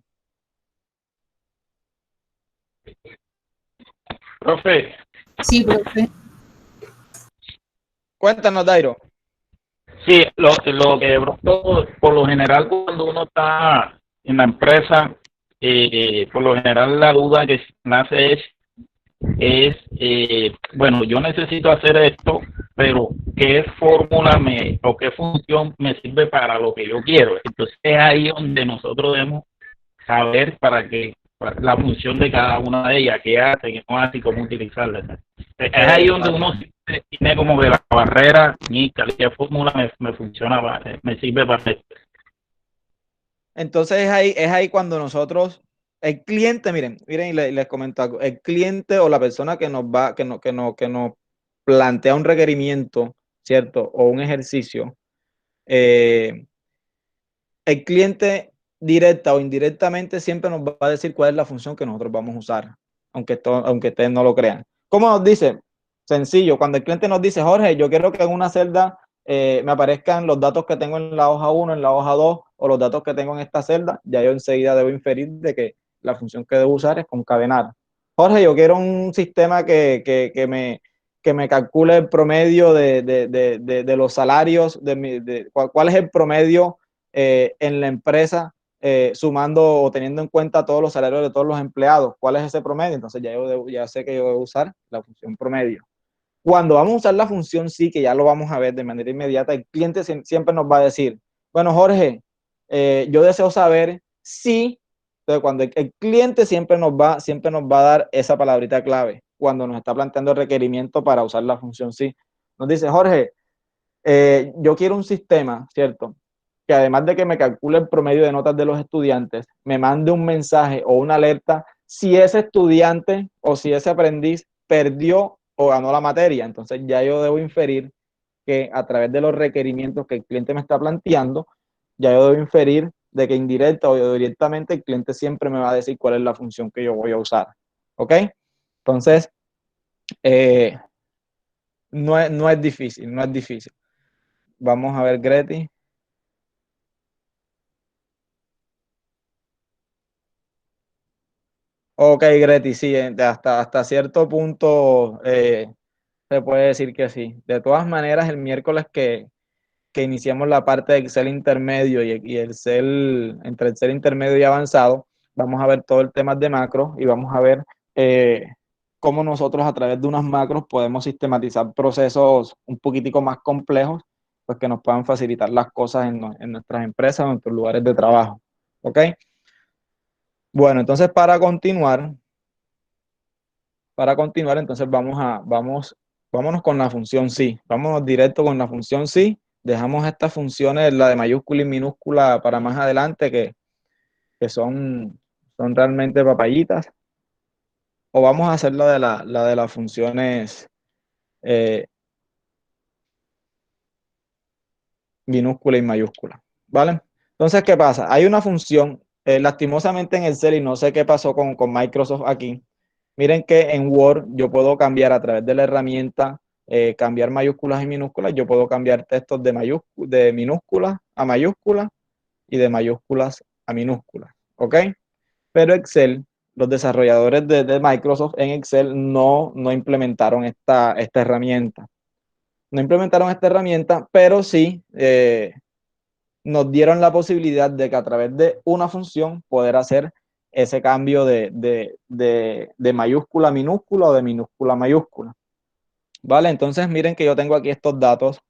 Profe, Sí, profe. Cuéntanos, Dairo. sí, lo que de pronto, por lo general, cuando uno está en la empresa, por lo general la duda que nace bueno, yo necesito hacer esto, pero ¿qué fórmula o qué función me sirve para lo que yo quiero? Entonces es ahí donde nosotros debemos saber para la función de cada una de ellas, qué hace, qué no hace y cómo utilizarla. Es ahí donde uno tiene como que la barrera, qué fórmula me funciona, me sirve para esto. Entonces es ahí cuando nosotros, el cliente, miren y les comento algo, el cliente o la persona que nos plantea un requerimiento, ¿cierto? O un ejercicio, el cliente directa o indirectamente siempre nos va a decir cuál es la función que nosotros vamos a usar, aunque ustedes no lo crean. ¿Cómo nos dice? Sencillo, cuando el cliente nos dice, Jorge, yo quiero que en una celda me aparezcan los datos que tengo en la hoja 1, en la hoja 2 o los datos que tengo en esta celda, ya yo enseguida debo inferir de que la función que debo usar es concadenar. Jorge, yo quiero un sistema que me calcule el promedio de los salarios, cuál es el promedio en la empresa, sumando o teniendo en cuenta todos los salarios de todos los empleados. ¿Cuál es ese promedio? Entonces ya sé que yo debo usar la función promedio. Cuando vamos a usar la función sí, que ya lo vamos a ver de manera inmediata, el cliente siempre nos va a decir, bueno, Jorge, yo deseo saber si, entonces cuando el cliente siempre nos va a dar esa palabrita clave, cuando nos está planteando el requerimiento para usar la función sí. Nos dice, Jorge, yo quiero un sistema, ¿cierto? Que además de que me calcule el promedio de notas de los estudiantes, me mande un mensaje o una alerta si ese estudiante o si ese aprendiz perdió o ganó la materia. Entonces ya yo debo inferir que a través de los requerimientos que el cliente me está planteando, ya yo debo inferir de que indirecta o directamente el cliente siempre me va a decir cuál es la función que yo voy a usar. ¿Ok? Entonces, no es difícil, no es difícil. Vamos a ver, Greti. Ok, Greti, sí, hasta cierto punto se puede decir que sí. De todas maneras, el miércoles que iniciamos la parte de Excel intermedio y el Excel, entre Excel intermedio y avanzado, vamos a ver todo el tema de macros y vamos a ver cómo nosotros a través de unas macros podemos sistematizar procesos un poquitico más complejos, pues que nos puedan facilitar las cosas en nuestras empresas, en nuestros lugares de trabajo. ¿Ok? Bueno, entonces entonces vámonos con la función sí. Vámonos directo con la función sí. Dejamos estas funciones, la de mayúscula y minúscula, para más adelante, que son realmente papayitas. O vamos a hacer la de las funciones minúscula y mayúscula. ¿Vale? Entonces, ¿qué pasa? Hay una función, lastimosamente en Excel, y no sé qué pasó con Microsoft aquí. Miren que en Word yo puedo cambiar a través de la herramienta, cambiar mayúsculas y minúsculas. Yo puedo cambiar textos de minúsculas a mayúsculas y de mayúsculas a minúsculas. ¿Ok? Pero Excel, los desarrolladores de Microsoft en Excel no implementaron esta herramienta. No implementaron esta herramienta, pero sí nos dieron la posibilidad de que a través de una función poder hacer ese cambio de mayúscula a minúscula o de minúscula a mayúscula. ¿Vale? Entonces miren que yo tengo aquí estos datos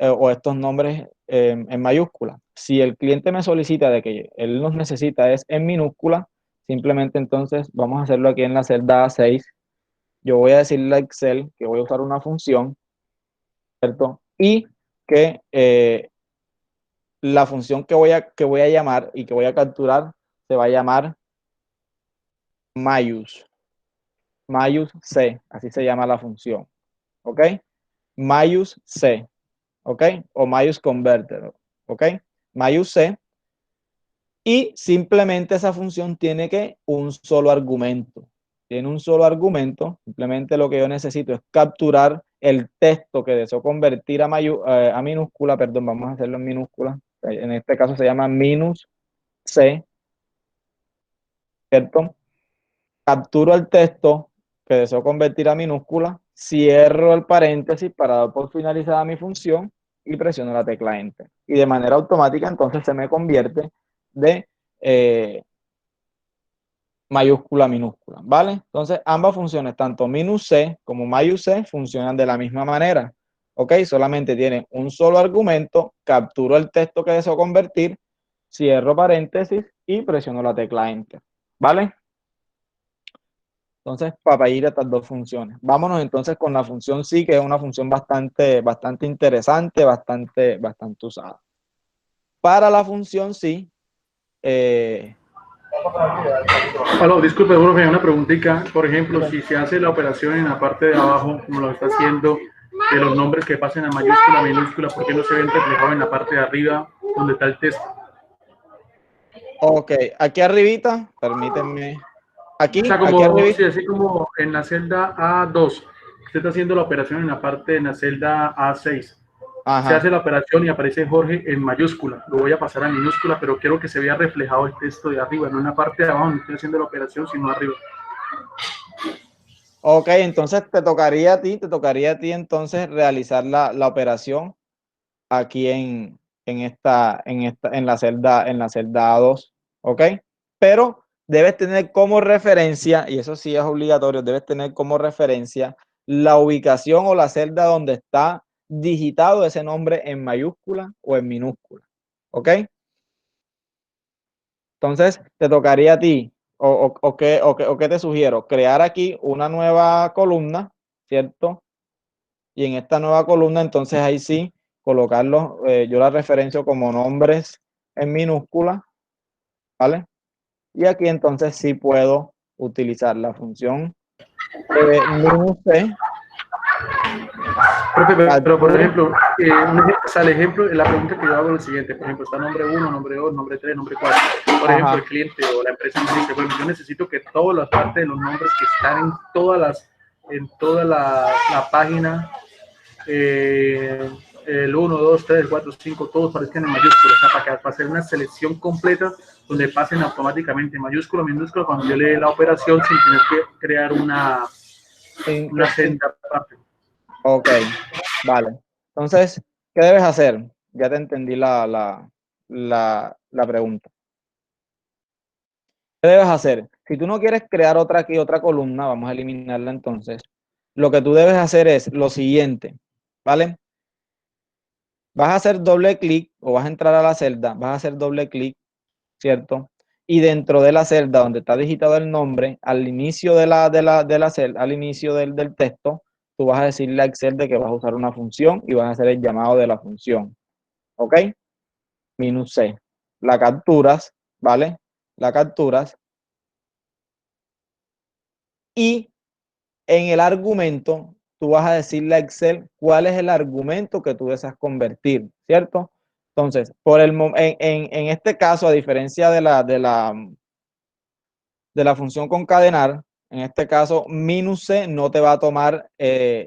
o estos nombres en mayúscula. Si el cliente me solicita de que él los necesita es en minúscula, simplemente entonces vamos a hacerlo aquí en la celda A6. Yo voy a decirle a Excel que voy a usar una función, ¿cierto? Y que la función que voy a llamar y que voy a capturar se va a llamar Mayus C, así se llama la función, ¿ok? Mayus C, ¿ok? O Mayus Converter, ¿ok? Mayus C, y simplemente esa función tiene que un solo argumento. Tiene un solo argumento, simplemente lo que yo necesito es capturar el texto que deseo convertir a minúscula, perdón, vamos a hacerlo en minúscula, en este caso se llama minus C, ¿cierto? Capturo el texto que deseo convertir a minúscula, cierro el paréntesis para dar por finalizada mi función y presiono la tecla Enter. Y de manera automática entonces se me convierte de mayúscula a minúscula, ¿vale? Entonces ambas funciones, tanto minus C como mayus C, funcionan de la misma manera, ¿ok? Solamente tienen un solo argumento, capturo el texto que deseo convertir, cierro paréntesis y presiono la tecla Enter, ¿vale? Entonces, para ir a estas dos funciones. Vámonos entonces con la función sí, que es una función bastante interesante, bastante usada. Para la función sí, Aló, disculpe, profe, una preguntita. Por ejemplo, si se hace la operación en la parte de abajo, como lo está haciendo, de los nombres que pasen a mayúscula, minúscula, ¿por qué no se ven reflejados en la parte de arriba donde está el texto? ok, aquí arribita, permítanme. Aquí, O sea, aquí como, arribita. sí, así como en la celda A2, usted está haciendo la operación en la celda A6. Ajá. Se hace la operación y aparece Jorge en mayúscula. Lo voy a pasar a minúscula, pero quiero que se vea reflejado el texto de arriba, no en la parte de abajo donde estoy haciendo la operación, sino arriba. Ok, entonces te tocaría a ti entonces realizar la operación aquí en la celda A2, ¿ok? Pero debes tener como referencia, y eso sí es obligatorio, debes tener como referencia la ubicación o la celda donde está digitado ese nombre en mayúscula o en minúscula, ¿ok? Entonces te tocaría a ti, o qué te sugiero, crear aquí una nueva columna, ¿cierto? Y en esta nueva columna, entonces ahí sí, colocarlo, yo la referencio como nombres en minúscula, ¿vale? Y aquí entonces sí puedo utilizar la función minus C. Profe, pero por ejemplo, el ejemplo, la pregunta que yo hago es lo siguiente, por ejemplo, está nombre 1, nombre 2, nombre 3, nombre 4. Por ejemplo, el cliente o la empresa me dice, bueno, yo necesito que todas las partes de los nombres que están en toda la página, el 1, 2, 3, 4, 5, todos parezcan en mayúsculas, o sea, para hacer una selección completa donde pasen automáticamente en mayúscula, minúscula, cuando yo le dé la operación sin tener que crear una senda aparte. Ok, vale. Entonces, ¿qué debes hacer? Ya te entendí la pregunta. ¿Qué debes hacer? Si tú no quieres crear otra columna, vamos a eliminarla entonces. Lo que tú debes hacer es lo siguiente, ¿vale? Vas a hacer doble clic o vas a entrar a la celda, vas a hacer doble clic, ¿cierto? Y dentro de la celda donde está digitado el nombre, al inicio de la celda, al inicio del texto, tú vas a decirle a Excel de que vas a usar una función y vas a hacer el llamado de la función, ¿ok? Minus C. La capturas, ¿vale? La capturas y en el argumento tú vas a decirle a Excel cuál es el argumento que tú deseas convertir, ¿cierto? Entonces, en este caso, a diferencia de la función concadenar, en este caso, minus C no te va a tomar,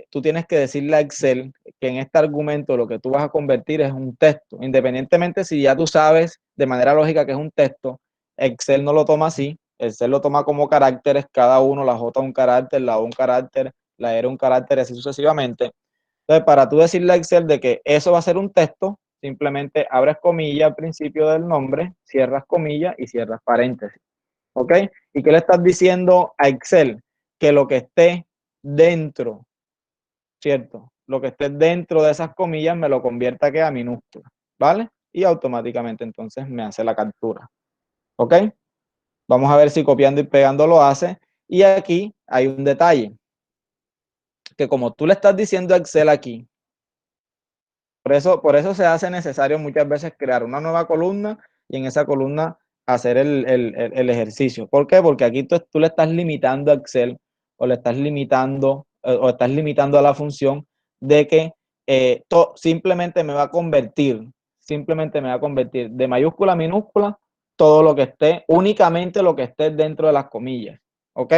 tú tienes que decirle a Excel que en este argumento lo que tú vas a convertir es un texto, independientemente si ya tú sabes de manera lógica que es un texto, Excel no lo toma así, Excel lo toma como caracteres, cada uno, la J un carácter, la O un carácter, la R un carácter, así sucesivamente. Entonces, para tú decirle a Excel de que eso va a ser un texto, simplemente abres comilla al principio del nombre, cierras comilla y cierras paréntesis. ¿Ok? ¿Y qué le estás diciendo a Excel? Que lo que esté dentro, ¿cierto? lo que esté dentro de esas comillas me lo convierta que a minúscula, ¿vale? Y automáticamente entonces me hace la captura, ¿ok? Vamos a ver si copiando y pegando lo hace. Y aquí hay un detalle, que como tú le estás diciendo a Excel aquí, por eso se hace necesario muchas veces crear una nueva columna y en esa columna hacer el ejercicio. ¿Por qué? Porque aquí tú le estás limitando a Excel o le estás limitando o estás limitando a la función de que simplemente me va a convertir de mayúscula a minúscula todo lo que esté, únicamente lo que esté dentro de las comillas, ¿ok?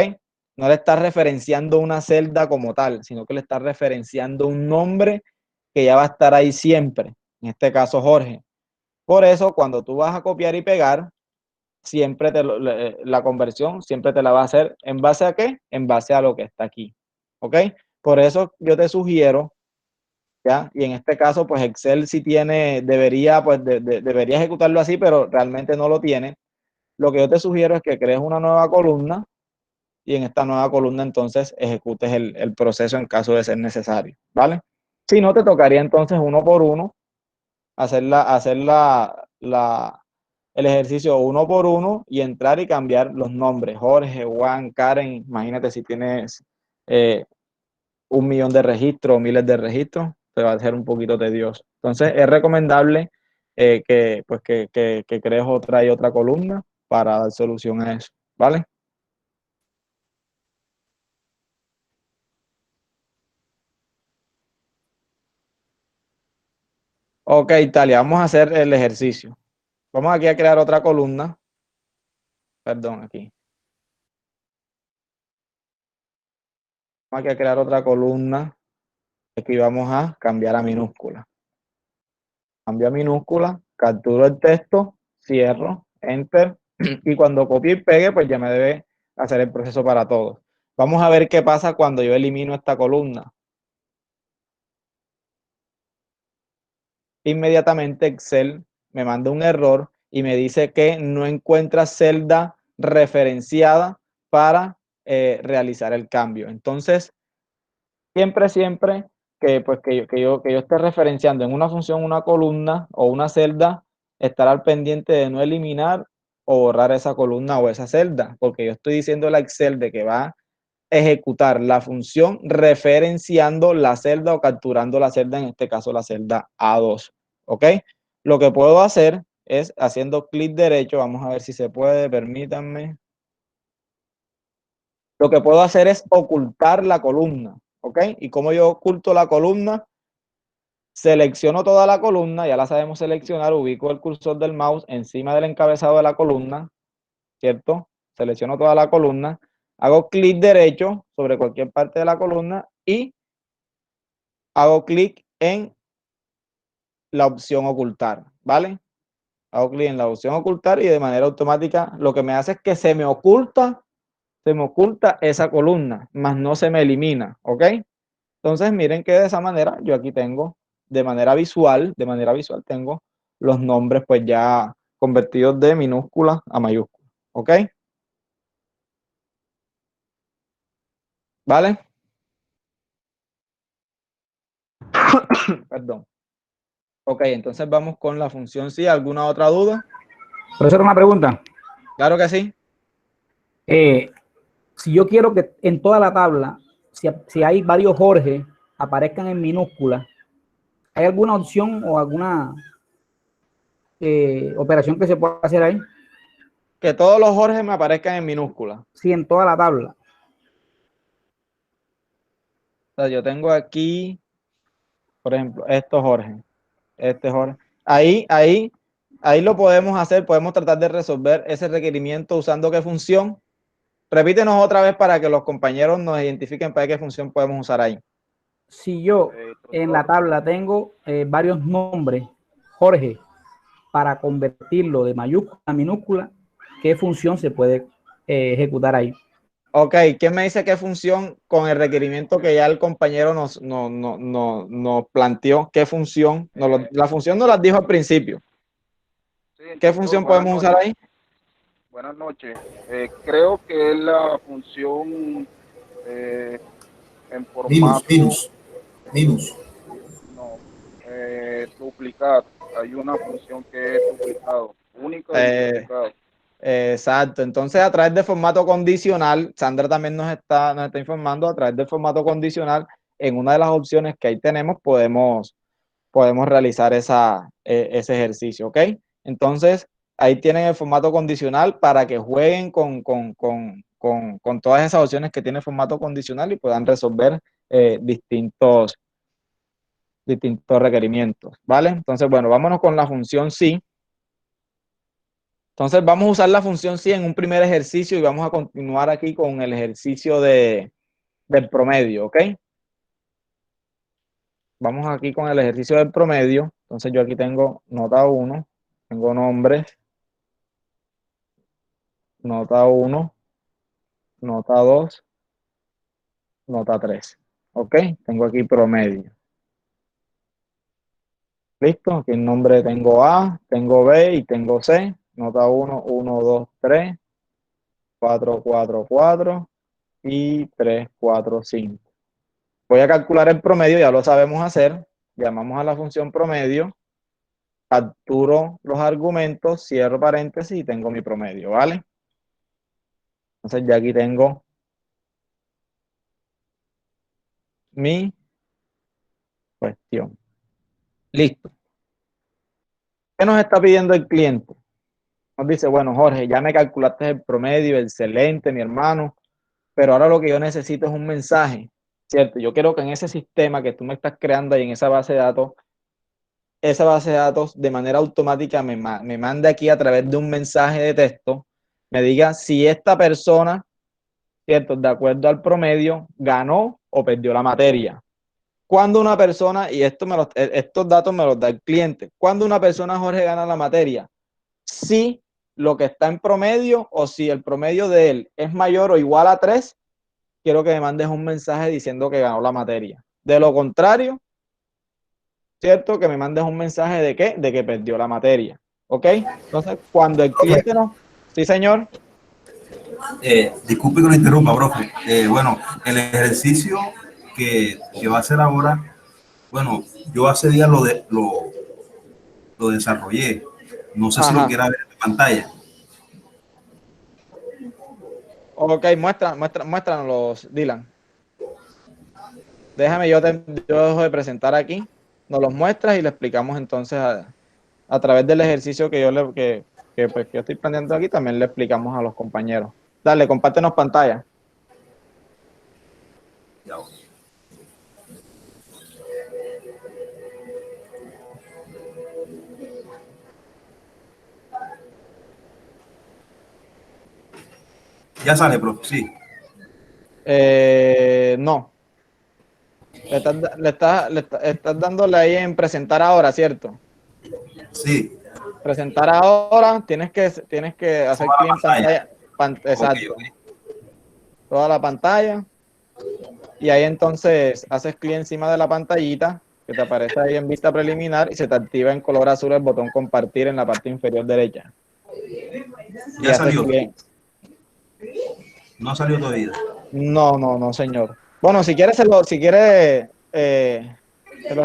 No le estás referenciando una celda como tal, sino que le estás referenciando un nombre que ya va a estar ahí siempre, en este caso Jorge. Por eso, cuando tú vas a copiar y pegar, siempre la conversión siempre te la va a hacer, ¿en base a qué? En base a lo que está aquí, ¿ok? Por eso yo te sugiero, ¿ya? Y en este caso, pues Excel sí tiene, debería ejecutarlo así, pero realmente no lo tiene. Lo que yo te sugiero es que crees una nueva columna y en esta nueva columna entonces ejecutes el proceso en caso de ser necesario, ¿vale? Si no, te tocaría entonces uno por uno hacer el ejercicio uno por uno y entrar y cambiar los nombres. Jorge, Juan, Karen, imagínate si tienes 1.000.000 de registros o miles de registros, te va a ser un poquito tedioso. Entonces es recomendable que crees otra y otra columna para dar solución a eso, ¿vale? Ok, Italia, vamos a hacer el ejercicio. Vamos aquí a crear otra columna. Perdón, aquí. Vamos aquí a crear otra columna. Aquí vamos a cambiar a minúscula. Cambio a minúscula, capturo el texto, cierro, enter. Y cuando copie y pegue, pues ya me debe hacer el proceso para todos. Vamos a ver qué pasa cuando yo elimino esta columna. Inmediatamente Excel me manda un error y me dice que no encuentra celda referenciada para realizar el cambio. Entonces, siempre que yo esté referenciando en una función una columna o una celda, estar al pendiente de no eliminar o borrar esa columna o esa celda, porque yo estoy diciendo a Excel de que va a ejecutar la función referenciando la celda o capturando la celda, en este caso la celda A2, ¿ok? Lo que puedo hacer es haciendo clic derecho, vamos a ver si se puede, permítanme. Lo que puedo hacer es ocultar la columna, ¿ok? Y como yo oculto la columna, selecciono toda la columna, ya la sabemos seleccionar, ubico el cursor del mouse encima del encabezado de la columna, ¿cierto? Selecciono toda la columna, hago clic derecho sobre cualquier parte de la columna y hago clic en la opción ocultar, ¿vale? Hago clic en la opción ocultar y de manera automática lo que me hace es que se me oculta esa columna, más no se me elimina, ¿ok? Entonces miren que de esa manera yo aquí tengo de manera visual tengo los nombres pues ya convertidos de minúscula a mayúscula, ¿ok? ¿Vale? Perdón. Ok, entonces vamos con la función sí. ¿Alguna otra duda? Profesor, una pregunta. Claro que sí. Si yo quiero que en toda la tabla, si hay varios Jorge, aparezcan en minúscula, ¿hay alguna opción o alguna operación que se pueda hacer ahí? Que todos los Jorge me aparezcan en minúscula. Sí, en toda la tabla. O sea, yo tengo aquí, por ejemplo, estos Jorge. Este Jorge. Ahí lo podemos hacer, podemos tratar de resolver ese requerimiento usando qué función. Repítenos otra vez para que los compañeros nos identifiquen para qué función podemos usar ahí. Si yo en la tabla tengo varios nombres, Jorge, para convertirlo de mayúscula a minúscula, ¿qué función se puede ejecutar ahí? Ok, ¿quién me dice qué función con el requerimiento que ya el compañero nos planteó? ¿Qué función? La función nos la dijo al principio. ¿Qué función podemos usar ahí? Buenas noches. Creo que es la función en formato Minus. No. Duplicar. Hay una función que es duplicado. Único y duplicado. Exacto. Entonces, a través de formato condicional, Sandra también nos está informando, a través del formato condicional, en una de las opciones que ahí tenemos, podemos realizar ese ejercicio, ¿ok? Entonces, ahí tienen el formato condicional para que jueguen con todas esas opciones que tiene el formato condicional y puedan resolver distintos requerimientos, ¿vale? Entonces, bueno, vámonos con la función sí. Entonces, vamos a usar la función sí en un primer ejercicio y vamos a continuar aquí con el ejercicio del promedio, ¿ok? Vamos aquí con el ejercicio del promedio. Entonces, yo aquí tengo nota 1, tengo nombres, nota 1, nota 2, nota 3. ¿Ok? Tengo aquí promedio. ¿Listo? Aquí el nombre tengo A, tengo B y tengo C. Nota 1, 1, 2, 3, 4, 4, 4 y 3, 4, 5. Voy a calcular el promedio, ya lo sabemos hacer. Llamamos a la función promedio, capturo los argumentos, cierro paréntesis y tengo mi promedio, ¿vale? Entonces ya aquí tengo mi cuestión. Listo. ¿Qué nos está pidiendo el cliente? Nos dice, bueno, Jorge, ya me calculaste el promedio, excelente, mi hermano, pero ahora lo que yo necesito es un mensaje, ¿cierto? Yo quiero que en ese sistema que tú me estás creando ahí en esa base de datos, esa base de datos de manera automática me mande aquí a través de un mensaje de texto, me diga si esta persona, ¿cierto? De acuerdo al promedio, ganó o perdió la materia. Cuando una persona, y estos datos me los da el cliente, cuando una persona, Jorge, gana la materia, si lo que está en promedio o si el promedio de él es mayor o igual a 3, quiero que me mandes un mensaje diciendo que ganó la materia. De lo contrario, ¿cierto? Que me mandes un mensaje de ¿qué? De que perdió la materia. ¿Ok? Entonces, cuando el cliente no... Sí, señor. Disculpe que lo interrumpa, profe. Bueno, el ejercicio que va a hacer ahora, bueno, yo hace días lo desarrollé. No sé si lo quiera ver en la pantalla. Ok, muéstranos, Dylan. Déjame, yo dejo de presentar aquí. Nos los muestras y le explicamos entonces a través del ejercicio que yo estoy planteando aquí, también le explicamos a los compañeros. Dale, compártenos pantalla. Ya. Ya sale, profe, sí. No. Le estás dándole ahí en presentar ahora, ¿cierto? Sí. Presentar ahora, tienes que hacer clic en pantalla. Exacto. Okay. Toda la pantalla. Y ahí entonces haces clic encima de la pantallita que te aparece ahí en vista preliminar y se te activa en color azul el botón compartir en la parte inferior derecha. Ya salió. No salió todavía. No, señor. Bueno, si quieres, se los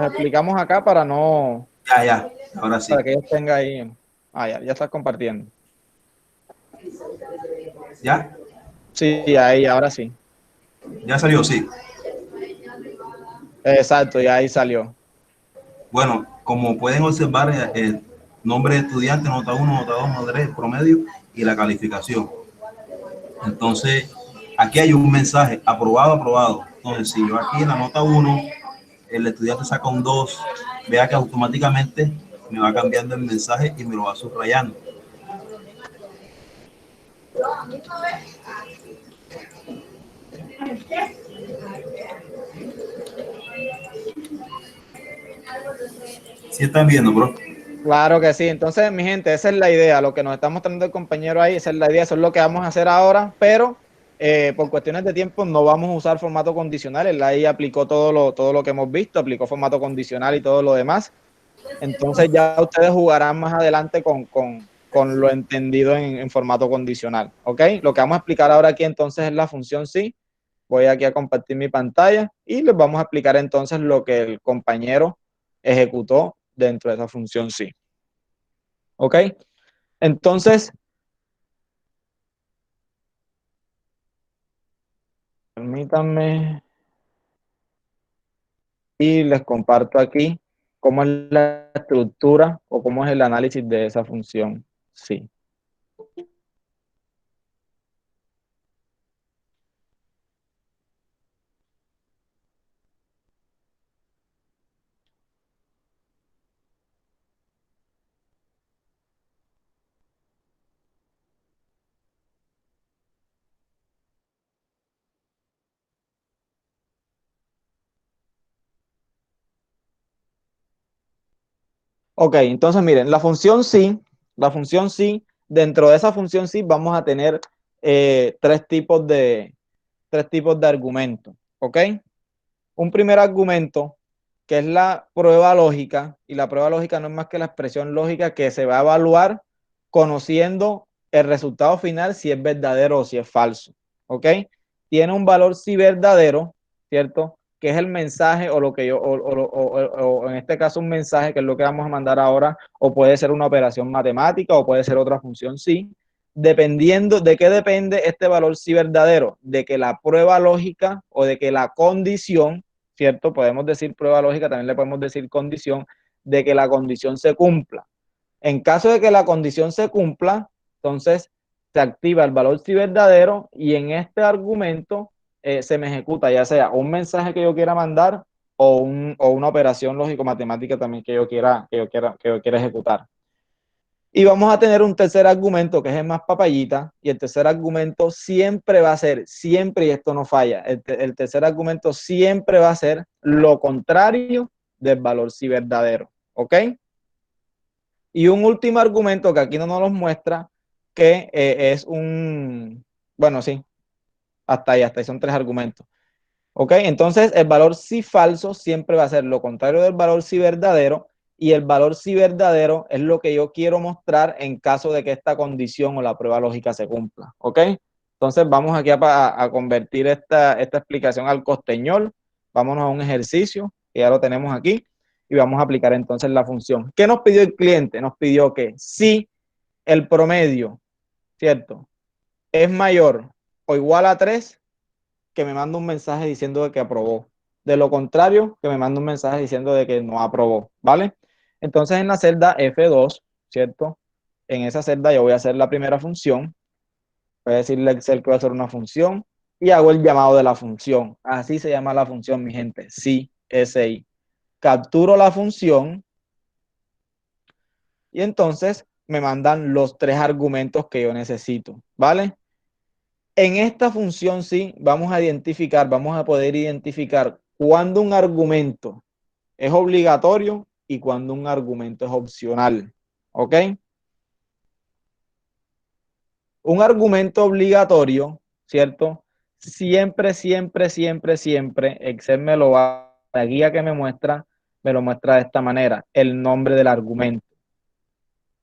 explicamos acá para no... Ya. Ahora sí. Para que ellos tengan ahí... ya estás compartiendo. ¿Ya? Sí, ahí, ahora sí. Ya salió, sí. Exacto, y ahí salió. Bueno, como pueden observar, el nombre de estudiante, nota 1, nota 2, nota 3, promedio y la calificación. Entonces, aquí hay un mensaje, aprobado, aprobado. Entonces, si yo aquí en la nota 1, el estudiante saca un 2, vea que automáticamente me va cambiando el mensaje y me lo va subrayando. ¿Sí están viendo, bro? Claro que sí. Entonces, mi gente, esa es la idea. Lo que nos está mostrando el compañero ahí, esa es la idea. Eso es lo que vamos a hacer ahora, pero por cuestiones de tiempo no vamos a usar formato condicional. Él ahí aplicó todo lo que hemos visto, aplicó formato condicional y todo lo demás. Entonces ya ustedes jugarán más adelante con lo entendido en formato condicional. ¿Ok? Lo que vamos a explicar ahora aquí entonces es la función sí. Voy aquí a compartir mi pantalla y les vamos a explicar entonces lo que el compañero ejecutó dentro de esa función sí. ¿Ok? Entonces, permítanme y les comparto aquí cómo es la estructura o cómo es el análisis de esa función sí. Ok, entonces miren, la función sí, dentro de esa función sí vamos a tener tres tipos de argumentos, ¿ok? Un primer argumento que es la prueba lógica, y la prueba lógica no es más que la expresión lógica que se va a evaluar conociendo el resultado final si es verdadero o si es falso, ¿ok? Tiene un valor sí verdadero, ¿cierto? Que es el mensaje o lo que yo, o en este caso un mensaje que es lo que vamos a mandar ahora, o puede ser una operación matemática o puede ser otra función sí, dependiendo de qué depende este valor sí verdadero, de que la prueba lógica o de que la condición, ¿cierto? Podemos decir prueba lógica, también le podemos decir condición, de que la condición se cumpla. En caso de que la condición se cumpla, entonces se activa el valor sí verdadero y en este argumento se me ejecuta ya sea un mensaje que yo quiera mandar o una operación lógico-matemática también que yo quiera ejecutar. Y vamos a tener un tercer argumento que es el más papayita, y el tercer argumento siempre va a ser, siempre, y esto no falla, el tercer argumento siempre va a ser lo contrario del valor sí verdadero, ¿ok? Y un último argumento que aquí no nos los muestra, que es un, bueno, sí, hasta ahí son tres argumentos. ¿Ok? Entonces, el valor sí falso siempre va a ser lo contrario del valor sí verdadero, y el valor sí verdadero es lo que yo quiero mostrar en caso de que esta condición o la prueba lógica se cumpla. ¿Ok? Entonces, vamos aquí a convertir esta explicación al costeñol. Vámonos a un ejercicio, que ya lo tenemos aquí, y vamos a aplicar entonces la función. ¿Qué nos pidió el cliente? Nos pidió que si el promedio, ¿cierto?, es mayor o igual a 3, que me manda un mensaje diciendo de que aprobó. De lo contrario, que me manda un mensaje diciendo de que no aprobó, ¿vale? Entonces en la celda F2, ¿cierto? En esa celda yo voy a hacer la primera función. Voy a decirle a Excel que voy a hacer una función y hago el llamado de la función. Así se llama la función, mi gente. Sí, SI. Capturo la función y entonces me mandan los tres argumentos que yo necesito, ¿vale? En esta función sí vamos a poder identificar cuándo un argumento es obligatorio y cuándo un argumento es opcional. ¿Ok? Un argumento obligatorio, ¿cierto? Siempre, Excel me lo va, la guía que me muestra de esta manera, el nombre del argumento,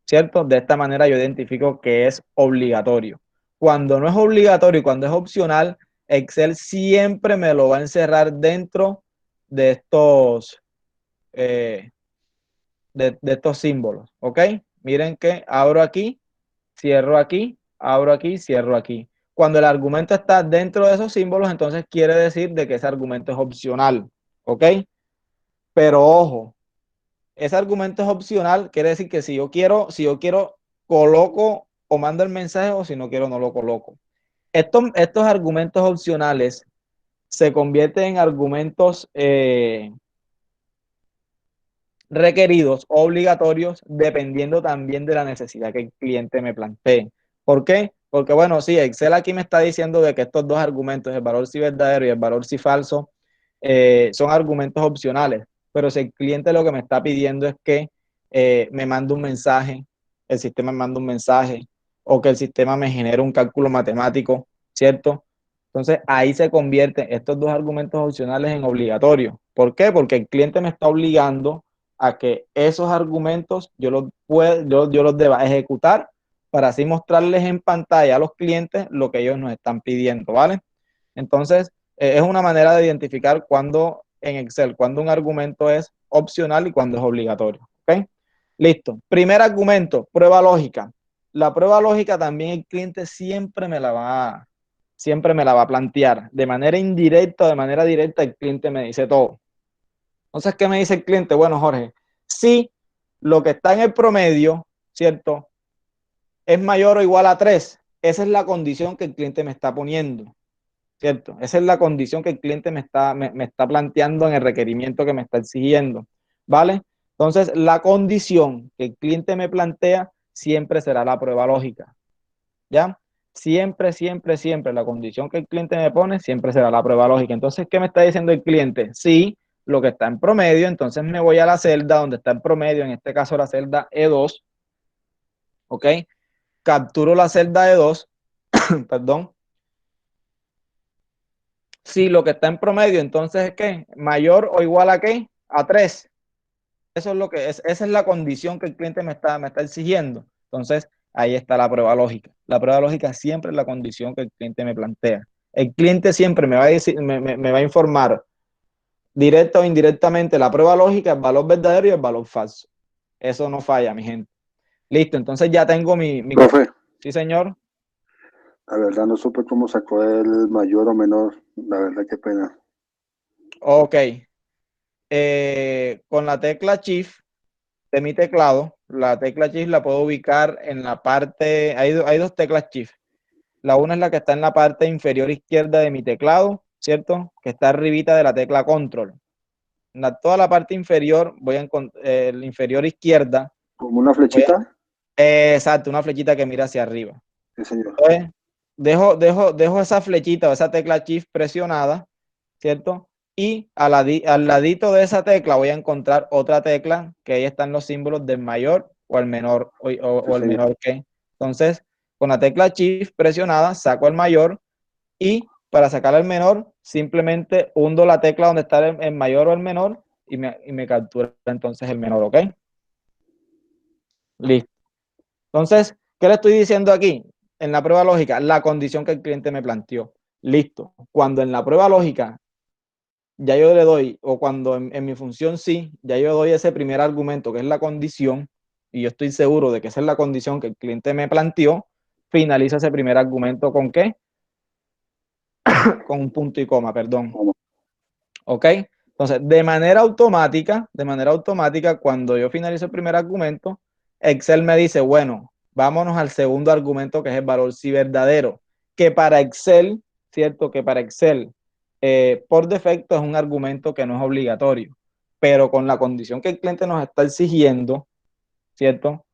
¿cierto? De esta manera yo identifico que es obligatorio. Cuando no es obligatorio y cuando es opcional, Excel siempre me lo va a encerrar dentro de estos, de estos símbolos, ¿ok? Miren que abro aquí, cierro aquí, abro aquí, cierro aquí. Cuando el argumento está dentro de esos símbolos, entonces quiere decir de que ese argumento es opcional, ¿ok? Pero ojo, ese argumento es opcional, quiere decir que si yo quiero, coloco o mando el mensaje, o si no quiero, no lo coloco. Estos argumentos opcionales se convierten en argumentos requeridos, obligatorios, dependiendo también de la necesidad que el cliente me plantee. ¿Por qué? Porque, bueno, sí, Excel aquí me está diciendo de que estos dos argumentos, el valor sí verdadero y el valor sí falso, son argumentos opcionales. Pero si el cliente lo que me está pidiendo es que me mande un mensaje, el sistema me manda un mensaje, o que el sistema me genere un cálculo matemático, ¿cierto? Entonces ahí se convierten estos dos argumentos opcionales en obligatorios. ¿Por qué? Porque el cliente me está obligando a que esos argumentos yo los deba ejecutar para así mostrarles en pantalla a los clientes lo que ellos nos están pidiendo, ¿vale? Entonces, Es una manera de identificar cuando en Excel, cuando un argumento es opcional y cuando es obligatorio. ¿Ok? Listo. Primer argumento, prueba lógica. La prueba lógica también el cliente siempre me la va a plantear. De manera indirecta o de manera directa, el cliente me dice todo. Entonces, ¿qué me dice el cliente? Bueno, Jorge, si lo que está en el promedio, ¿cierto?, es mayor o igual a 3, esa es la condición que el cliente me está poniendo, ¿cierto? Esa es la condición que el cliente me está planteando en el requerimiento que me está exigiendo, ¿vale? Entonces, la condición que el cliente me plantea siempre será la prueba lógica, ¿ya? Siempre, siempre, siempre la condición que el cliente me pone siempre será la prueba lógica. Entonces, ¿qué me está diciendo el cliente? Sí, lo que está en promedio, entonces me voy a la celda donde está en promedio, en este caso la celda E2, ¿ok? Capturo la celda E2, perdón. Si lo que está en promedio, entonces, ¿qué? ¿Mayor o igual a qué? A 3. Eso es lo que es, esa es la condición que el cliente me está exigiendo. Entonces, ahí está la prueba lógica. La prueba lógica siempre es la condición que el cliente me plantea. El cliente siempre me va a decir, me va a informar directa o indirectamente la prueba lógica, el valor verdadero y el valor falso. Eso no falla, mi gente. Listo, entonces ya tengo mi... Profe, Sí, señor. la verdad no supe cómo sacó el mayor o menor. La verdad, qué pena. Ok. Con la tecla Shift de mi teclado, la tecla Shift la puedo ubicar en la parte... Hay dos teclas Shift. La una es la que está en la parte inferior izquierda de mi teclado, ¿cierto? Que está arribita de la tecla Control. Toda la parte inferior, voy a encontrar, la inferior izquierda. ¿Como una flechita? Exacto, una flechita que mira hacia arriba. Sí, señor. Entonces, dejo esa flechita o esa tecla Shift presionada, ¿cierto? Y al ladito de esa tecla voy a encontrar otra tecla que ahí están los símbolos del mayor o el menor o el menor que. Entonces, con la tecla Shift presionada saco el mayor y para sacar el menor simplemente hundo la tecla donde está el mayor o el menor y me captura entonces el menor, ¿ok? Listo. Entonces, ¿qué le estoy diciendo aquí? En la prueba lógica, la condición que el cliente me planteó. Listo. Cuando en la prueba lógica ya yo le doy, o cuando en mi función sí, ya yo doy ese primer argumento que es la condición, y yo estoy seguro de que esa es la condición que el cliente me planteó, finaliza ese primer argumento ¿con qué? Con un punto y coma, perdón. ¿Ok? Entonces, de manera automática, cuando yo finalizo el primer argumento, Excel me dice, bueno, vámonos al segundo argumento que es el valor sí verdadero, que para Excel, ¿cierto? Que para Excel, por defecto es un argumento que no es obligatorio, pero con la condición que el cliente nos está exigiendo, ¿cierto?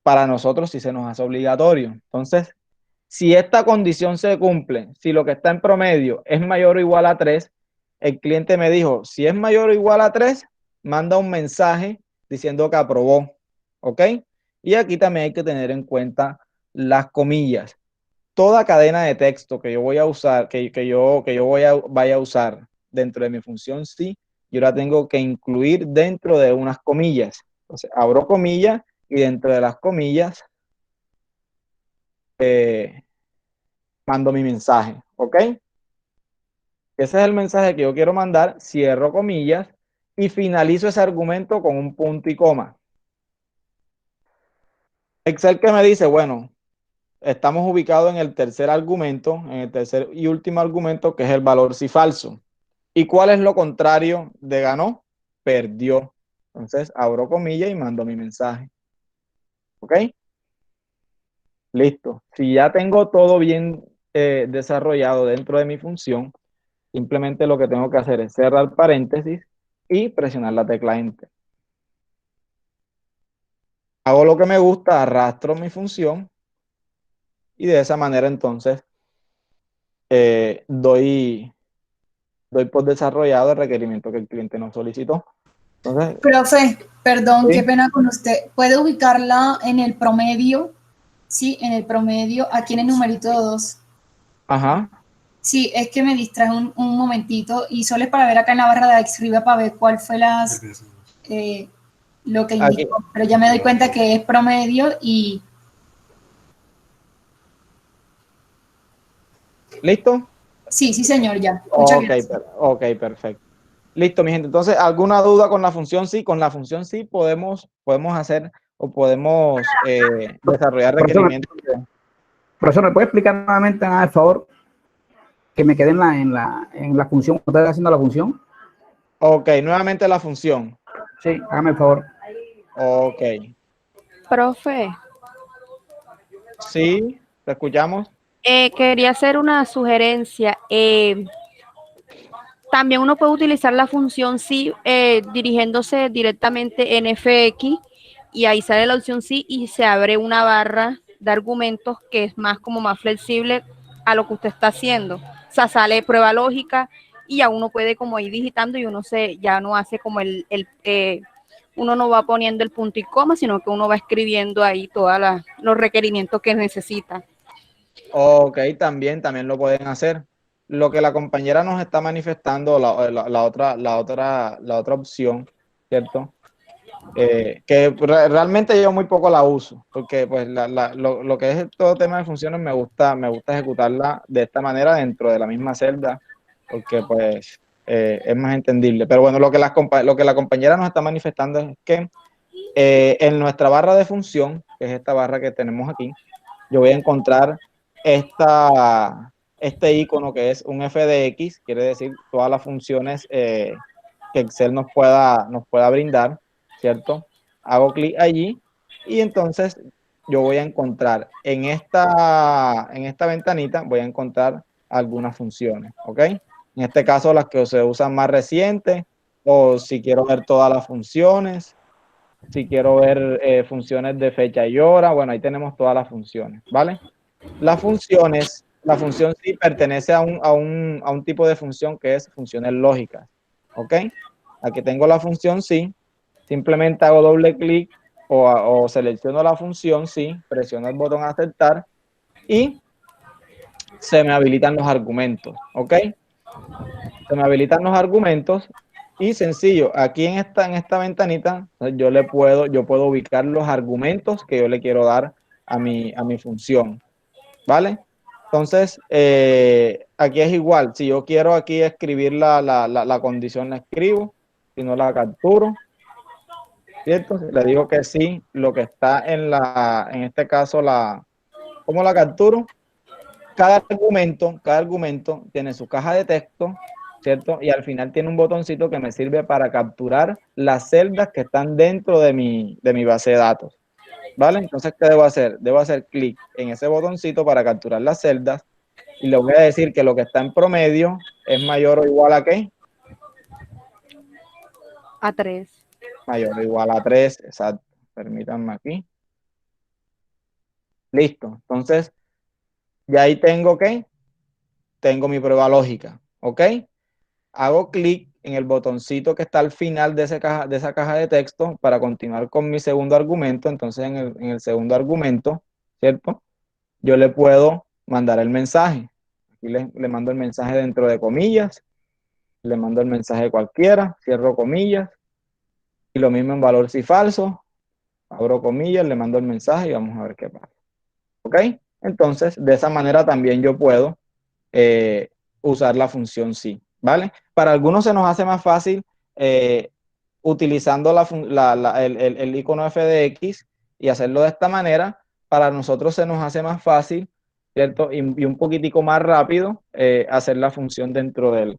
Para nosotros sí se nos hace obligatorio. Entonces, si esta condición se cumple, si lo que está en promedio es mayor o igual a 3, el cliente me dijo, si es mayor o igual a 3, manda un mensaje diciendo que aprobó, ¿ok? Y aquí también hay que tener en cuenta las comillas. Toda cadena de texto que yo voy a usar, vaya a usar dentro de mi función sí, yo la tengo que incluir dentro de unas comillas. Entonces, abro comillas y dentro de las comillas mando mi mensaje, ¿ok? Ese es el mensaje que yo quiero mandar, cierro comillas y finalizo ese argumento con un punto y coma. Excel que me dice, bueno, estamos ubicados en el tercer argumento, en el tercer y último argumento, que es el valor sí falso. ¿Y cuál es lo contrario de ganó? Perdió. Entonces, abro comillas y mando mi mensaje. ¿Ok? Listo. Si ya tengo todo bien desarrollado dentro de mi función, simplemente lo que tengo que hacer es cerrar paréntesis y presionar la tecla Enter. Hago lo que me gusta, arrastro mi función y de esa manera entonces doy por desarrollado el requerimiento que el cliente nos solicitó. Entonces, Profe, perdón, ¿sí? qué pena con usted. ¿Puede ubicarla en el promedio? Sí, en el promedio, aquí en el numerito 2. Ajá. Sí, es que me distrae un momentito y solo es para ver acá en la barra de arriba para ver cuál fue lo que indicó. Aquí. Pero ya me doy cuenta que es promedio y... ¿Listo? Sí, sí, señor, ya. Muchas gracias. Ok, perfecto. Listo, mi gente. Entonces, ¿alguna duda con la función sí? Con la función sí podemos hacer o podemos desarrollar Profesor, requerimientos. profesor, ¿me puede explicar nuevamente, por favor, que me quede en la función, cuando está haciendo la función? Ok, nuevamente la función. Sí, hágame el favor. Ok. Profe, Sí, ¿te escuchamos? quería hacer una sugerencia. También uno puede utilizar la función sí dirigiéndose directamente en FX y ahí sale la opción sí y se abre una barra de argumentos que es más como más flexible a lo que usted está haciendo. O sea, sale prueba lógica y ya uno puede como ir digitando y uno ya no hace como uno no va poniendo el punto y coma, sino que uno va escribiendo ahí todos los requerimientos que necesita. Ok, también lo pueden hacer. Lo que la compañera nos está manifestando, la otra opción, ¿cierto? Que realmente yo muy poco la uso, porque pues lo que es todo tema de funciones me gusta ejecutarla de esta manera dentro de la misma celda, porque pues es más entendible. Pero bueno, lo que la compañera nos está manifestando es que en nuestra barra de función, que es esta barra que tenemos aquí, yo voy a encontrar este icono que es un FDX, quiere decir todas las funciones que Excel nos pueda brindar, ¿cierto? Hago clic allí y entonces yo voy a encontrar en esta ventanita, voy a encontrar algunas funciones, ¿ok? En este caso las que se usan más recientes, o si quiero ver todas las funciones, si quiero ver funciones de fecha y hora, bueno, ahí tenemos todas las funciones, ¿vale? La función sí pertenece a un tipo de función que es funciones lógicas, ¿ok? Aquí tengo la función sí, simplemente hago doble clic o selecciono la función sí, presiono el botón aceptar y se me habilitan los argumentos, ¿ok? Se me habilitan los argumentos y sencillo, aquí en esta ventanita yo puedo ubicar los argumentos que yo le quiero dar a mi función, ¿vale? Entonces, aquí es igual. Si yo quiero aquí escribir la condición, la escribo. Si no, la capturo. ¿Cierto? Le digo que sí, lo que está en este caso, ¿cómo la capturo? Cada argumento tiene su caja de texto, ¿cierto? Y al final tiene un botoncito que me sirve para capturar las celdas que están dentro de mi base de datos. ¿Vale? Entonces, ¿qué debo hacer? Debo hacer clic en ese botoncito para capturar las celdas y le voy a decir que lo que está en promedio es mayor o igual a ¿qué? A 3. Mayor o igual a 3, exacto. Permítanme aquí. Listo. Entonces, ya ahí tengo ¿qué? Tengo mi prueba lógica, ¿ok? Hago clic en el botoncito que está al final de esa caja de texto para continuar con mi segundo argumento. Entonces, en el segundo argumento, ¿cierto? Yo le puedo mandar el mensaje. Aquí le mando el mensaje dentro de comillas, le mando el mensaje cualquiera, cierro comillas, y lo mismo en valor si falso, abro comillas, le mando el mensaje y vamos a ver qué pasa. ¿Ok? Entonces, de esa manera también yo puedo usar la función sí, ¿vale? Para algunos se nos hace más fácil utilizando el icono FDX y hacerlo de esta manera. Para nosotros se nos hace más fácil, ¿cierto? Y un poquitico más rápido hacer la función dentro de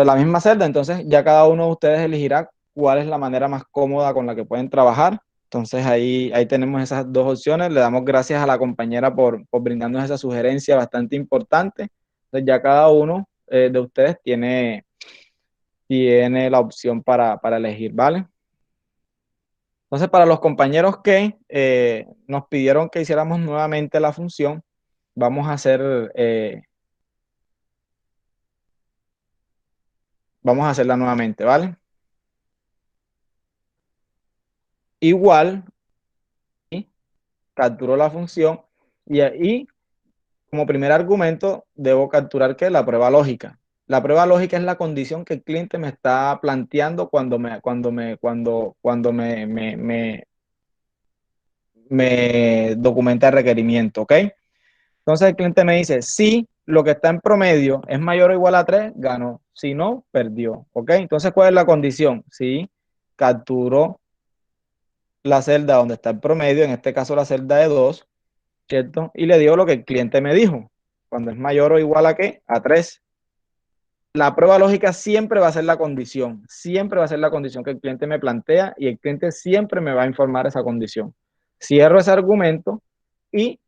la misma celda. Entonces, ya cada uno de ustedes elegirá cuál es la manera más cómoda con la que pueden trabajar. Entonces, ahí tenemos esas dos opciones. Le damos gracias a la compañera por brindarnos esa sugerencia bastante importante. Entonces, ya cada uno de ustedes tiene la opción para elegir, ¿vale? Entonces, para los compañeros que nos pidieron que hiciéramos nuevamente la función, vamos a hacerla nuevamente, ¿vale? Igual, capturo la función y ahí, como primer argumento, debo capturar que la prueba lógica. La prueba lógica es la condición que el cliente me está planteando cuando me documenta el requerimiento, ¿ok? Entonces el cliente me dice, si lo que está en promedio es mayor o igual a 3, ganó. Si no, perdió. ¿Ok? Entonces, ¿cuál es la condición? Si capturó la celda donde está el promedio, en este caso la celda de 2, ¿cierto? Y le dio lo que el cliente me dijo. Cuando es mayor o igual a ¿qué? A 3. La prueba lógica siempre va a ser la condición. Siempre va a ser la condición que el cliente me plantea y el cliente siempre me va a informar esa condición. Cierro ese argumento y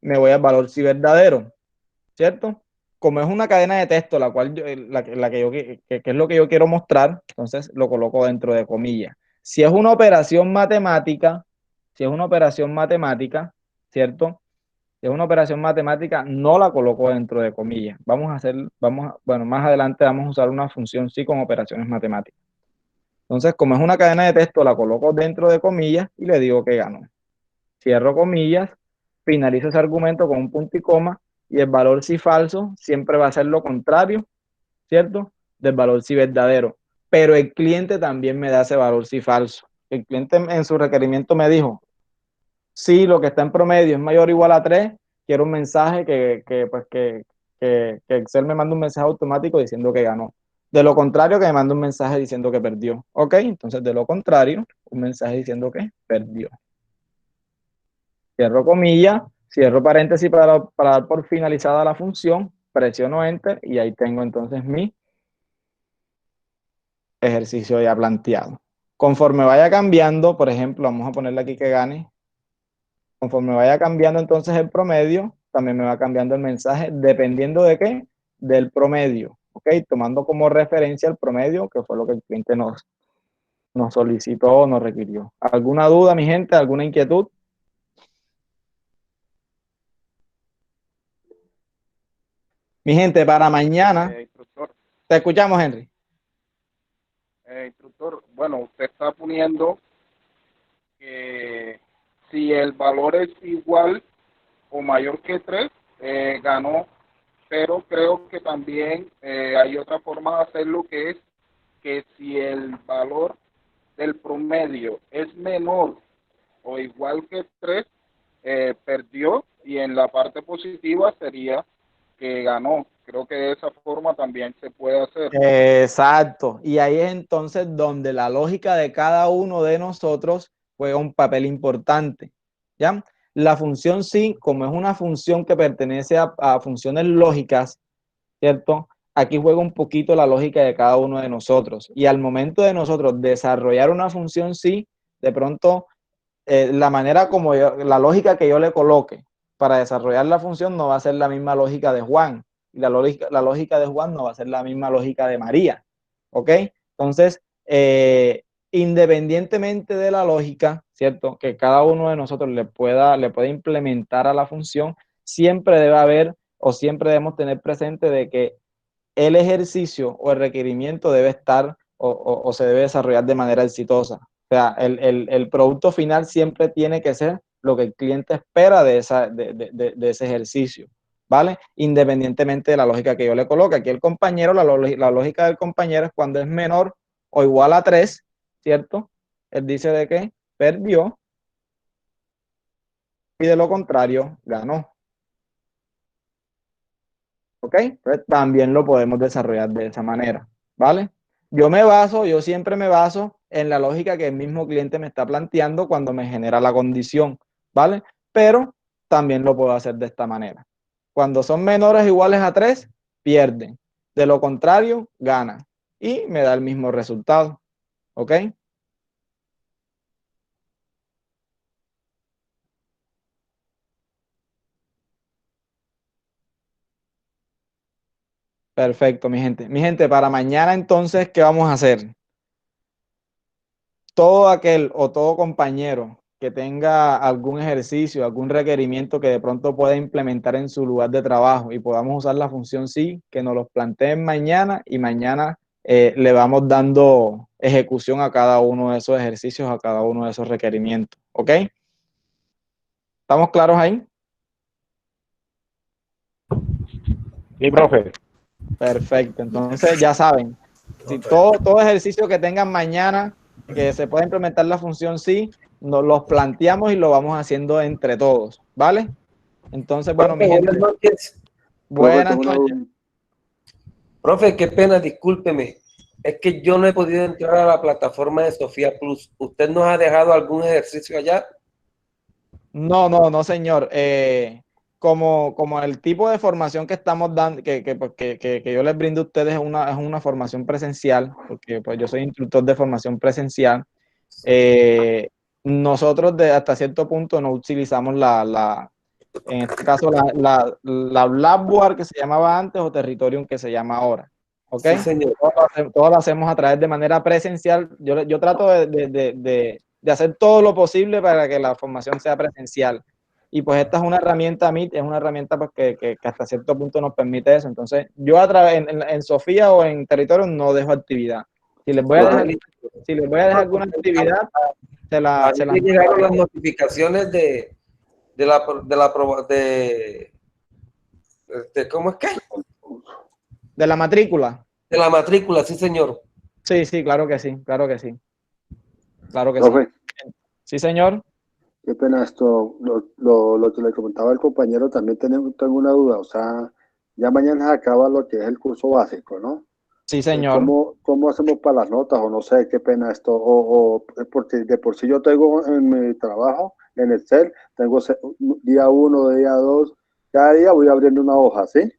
me voy al valor si verdadero, ¿cierto? Como es una cadena de texto, la cual que es lo que yo quiero mostrar, entonces lo coloco dentro de comillas. Si es una operación matemática, ¿cierto? Si es una operación matemática, no la coloco dentro de comillas. Bueno, más adelante vamos a usar una función sí con operaciones matemáticas. Entonces, como es una cadena de texto, la coloco dentro de comillas y le digo que ganó. Cierro comillas, finalizo ese argumento con un punto y coma, y el valor si falso siempre va a ser lo contrario, ¿cierto? Del valor si verdadero. Pero el cliente también me da ese valor si falso. El cliente en su requerimiento me dijo, si lo que está en promedio es mayor o igual a 3, quiero un mensaje que Excel me mande un mensaje automático diciendo que ganó. De lo contrario, que me mande un mensaje diciendo que perdió. ¿Ok? Entonces, de lo contrario, un mensaje diciendo que perdió. Cierro comillas, cierro paréntesis para dar por finalizada la función, presiono Enter y ahí tengo entonces mi ejercicio ya planteado. Conforme vaya cambiando, por ejemplo, vamos a ponerle aquí que gane. Conforme vaya cambiando entonces el promedio, también me va cambiando el mensaje, dependiendo de qué, del promedio, ¿ok? Tomando como referencia el promedio, que fue lo que el cliente nos solicitó o nos requirió. ¿Alguna duda, mi gente? ¿Alguna inquietud? Mi gente, para mañana, Instructor, te escuchamos, Henry. instructor, bueno, usted está poniendo que si el valor es igual o mayor que 3, ganó, pero creo que también hay otra forma de hacerlo, que es que si el valor del promedio es menor o igual que 3, perdió, y en la parte positiva sería que ganó. Creo que de esa forma también se puede hacer. Exacto. Y ahí es entonces donde la lógica de cada uno de nosotros juega un papel importante. ¿Ya? La función sí, como es una función que pertenece a funciones lógicas, ¿cierto? Aquí juega un poquito la lógica de cada uno de nosotros. Y al momento de nosotros desarrollar una función sí, de pronto la manera como la lógica que yo le coloque para desarrollar la función no va a ser la misma lógica de Juan. Y la lógica de Juan no va a ser la misma lógica de María. ¿Ok? Entonces, independientemente de la lógica, ¿cierto? Que cada uno de nosotros le pueda implementar a la función, siempre debe haber o siempre debemos tener presente de que el ejercicio o el requerimiento debe estar o se debe desarrollar de manera exitosa. O sea, el producto final siempre tiene que ser lo que el cliente espera de ese ejercicio, ¿vale? Independientemente de la lógica que yo le coloque. Aquí el compañero, la lógica del compañero es cuando es menor o igual a 3, ¿cierto? Él dice de que perdió y de lo contrario ganó. ¿Ok? Entonces también lo podemos desarrollar de esa manera, ¿vale? Yo siempre me baso en la lógica que el mismo cliente me está planteando cuando me genera la condición, ¿vale? Pero también lo puedo hacer de esta manera. Cuando son menores o iguales a 3, pierden. De lo contrario, ganan. Y me da el mismo resultado, ¿ok? Perfecto, mi gente. Mi gente, para mañana entonces, ¿qué vamos a hacer? Todo aquel o todo compañero que tenga algún ejercicio, algún requerimiento que de pronto pueda implementar en su lugar de trabajo y podamos usar la función sí, que nos los planteen mañana y mañana le vamos dando ejecución a cada uno de esos ejercicios, a cada uno de esos requerimientos. ¿Ok? ¿Estamos claros ahí? Sí, profe. Perfecto. Entonces ya saben, si todo ejercicio que tengan mañana que se pueda implementar la función sí, nos los planteamos y lo vamos haciendo entre todos, ¿vale? Entonces, bueno, mi Profe, gente. buenas noches. Buenas noches. Profe, qué pena, discúlpeme. Es que yo no he podido entrar a la plataforma de Sofía Plus. ¿Usted nos ha dejado algún ejercicio allá? No, señor. Como el tipo de formación que estamos dando, que yo les brindo a ustedes es una formación presencial, porque pues yo soy instructor de formación presencial. Nosotros hasta cierto punto no utilizamos en este caso la Blackboard que se llamaba antes o Territorium que se llama ahora. ¿Ok? Sí, señor. Todo lo hacemos a través de manera presencial. Yo trato de hacer todo lo posible para que la formación sea presencial. Y pues esta es una herramienta, Meet, es una herramienta pues, que hasta cierto punto nos permite eso. Entonces, yo en Sofía o en Territorium no dejo actividad. Si les voy a dejar alguna actividad, A mí me llegaron las notificaciones de ¿cómo es que? ¿De la matrícula? De la matrícula, sí, señor. Sí, claro que sí, claro que sí. Claro que Profe. sí. Sí, señor. Qué pena esto, lo que le comentaba el compañero, también tengo una duda, o sea, ya mañana se acaba lo que es el curso básico, ¿no? Sí, señor. ¿Cómo hacemos para las notas? O no sé, qué pena esto, o porque de por sí yo tengo en mi trabajo, en Excel, tengo día 1, día 2, cada día voy abriendo una hoja, ¿sí?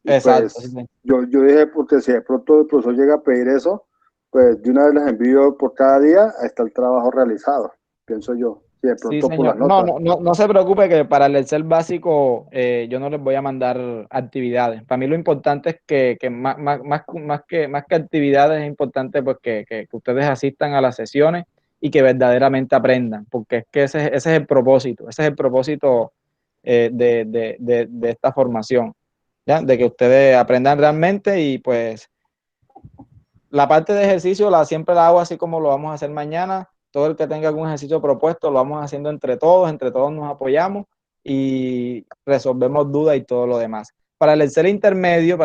Y exacto. Pues, sí. yo dije, porque si de pronto el profesor llega a pedir eso, pues de una vez les envío por cada día, está el trabajo realizado, pienso yo. Sí, de pronto Sí, por las señor. notas. No se preocupe que para el Excel básico yo no les voy a mandar actividades. Para mí lo importante es que más que actividades es importante pues que ustedes asistan a las sesiones y que verdaderamente aprendan, porque es que ese es el propósito, de esta formación, ¿ya? De que ustedes aprendan realmente y pues la parte de ejercicio siempre la hago así como lo vamos a hacer mañana. Todo el que tenga algún ejercicio propuesto lo vamos haciendo entre todos nos apoyamos y resolvemos dudas y todo lo demás. Para el Excel intermedio,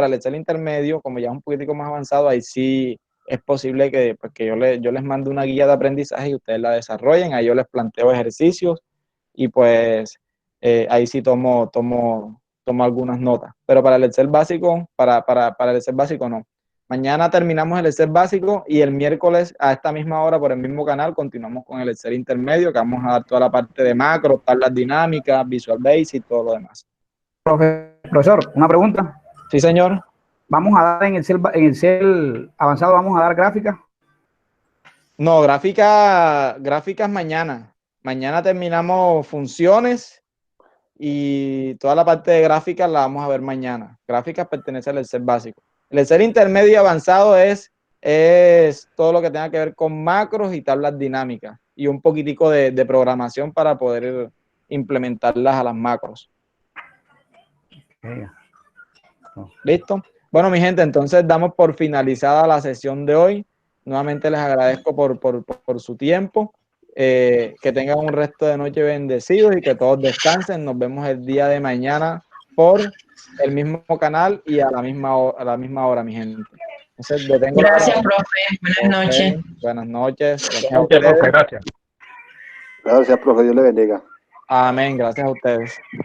como ya es un poquitico más avanzado, ahí sí es posible que yo les mande una guía de aprendizaje y ustedes la desarrollen, ahí yo les planteo ejercicios y pues ahí sí tomo algunas notas. Pero para el Excel básico, para el Excel básico no. Mañana terminamos el Excel básico y el miércoles a esta misma hora por el mismo canal continuamos con el Excel intermedio, que vamos a dar toda la parte de macro, tablas dinámicas, Visual Basic y todo lo demás. Profesor, una pregunta. Sí, señor. Vamos a dar en el Excel avanzado, vamos a dar gráficas. No, gráficas mañana. Mañana terminamos funciones y toda la parte de gráficas la vamos a ver mañana. Gráficas pertenece al Excel básico. El Excel intermedio y avanzado es todo lo que tenga que ver con macros y tablas dinámicas y un poquitico de programación para poder implementarlas a las macros. ¿Listo? Bueno, mi gente, entonces damos por finalizada la sesión de hoy. Nuevamente les agradezco por su tiempo. Que tengan un resto de noche bendecidos y que todos descansen. Nos vemos el día de mañana por el mismo canal y a la misma hora, mi gente. Entonces, gracias, profe. Buenas noches. Buenas noches. Gracias, profe. Gracias. Gracias, profe. Dios le bendiga. Amén. Gracias a ustedes.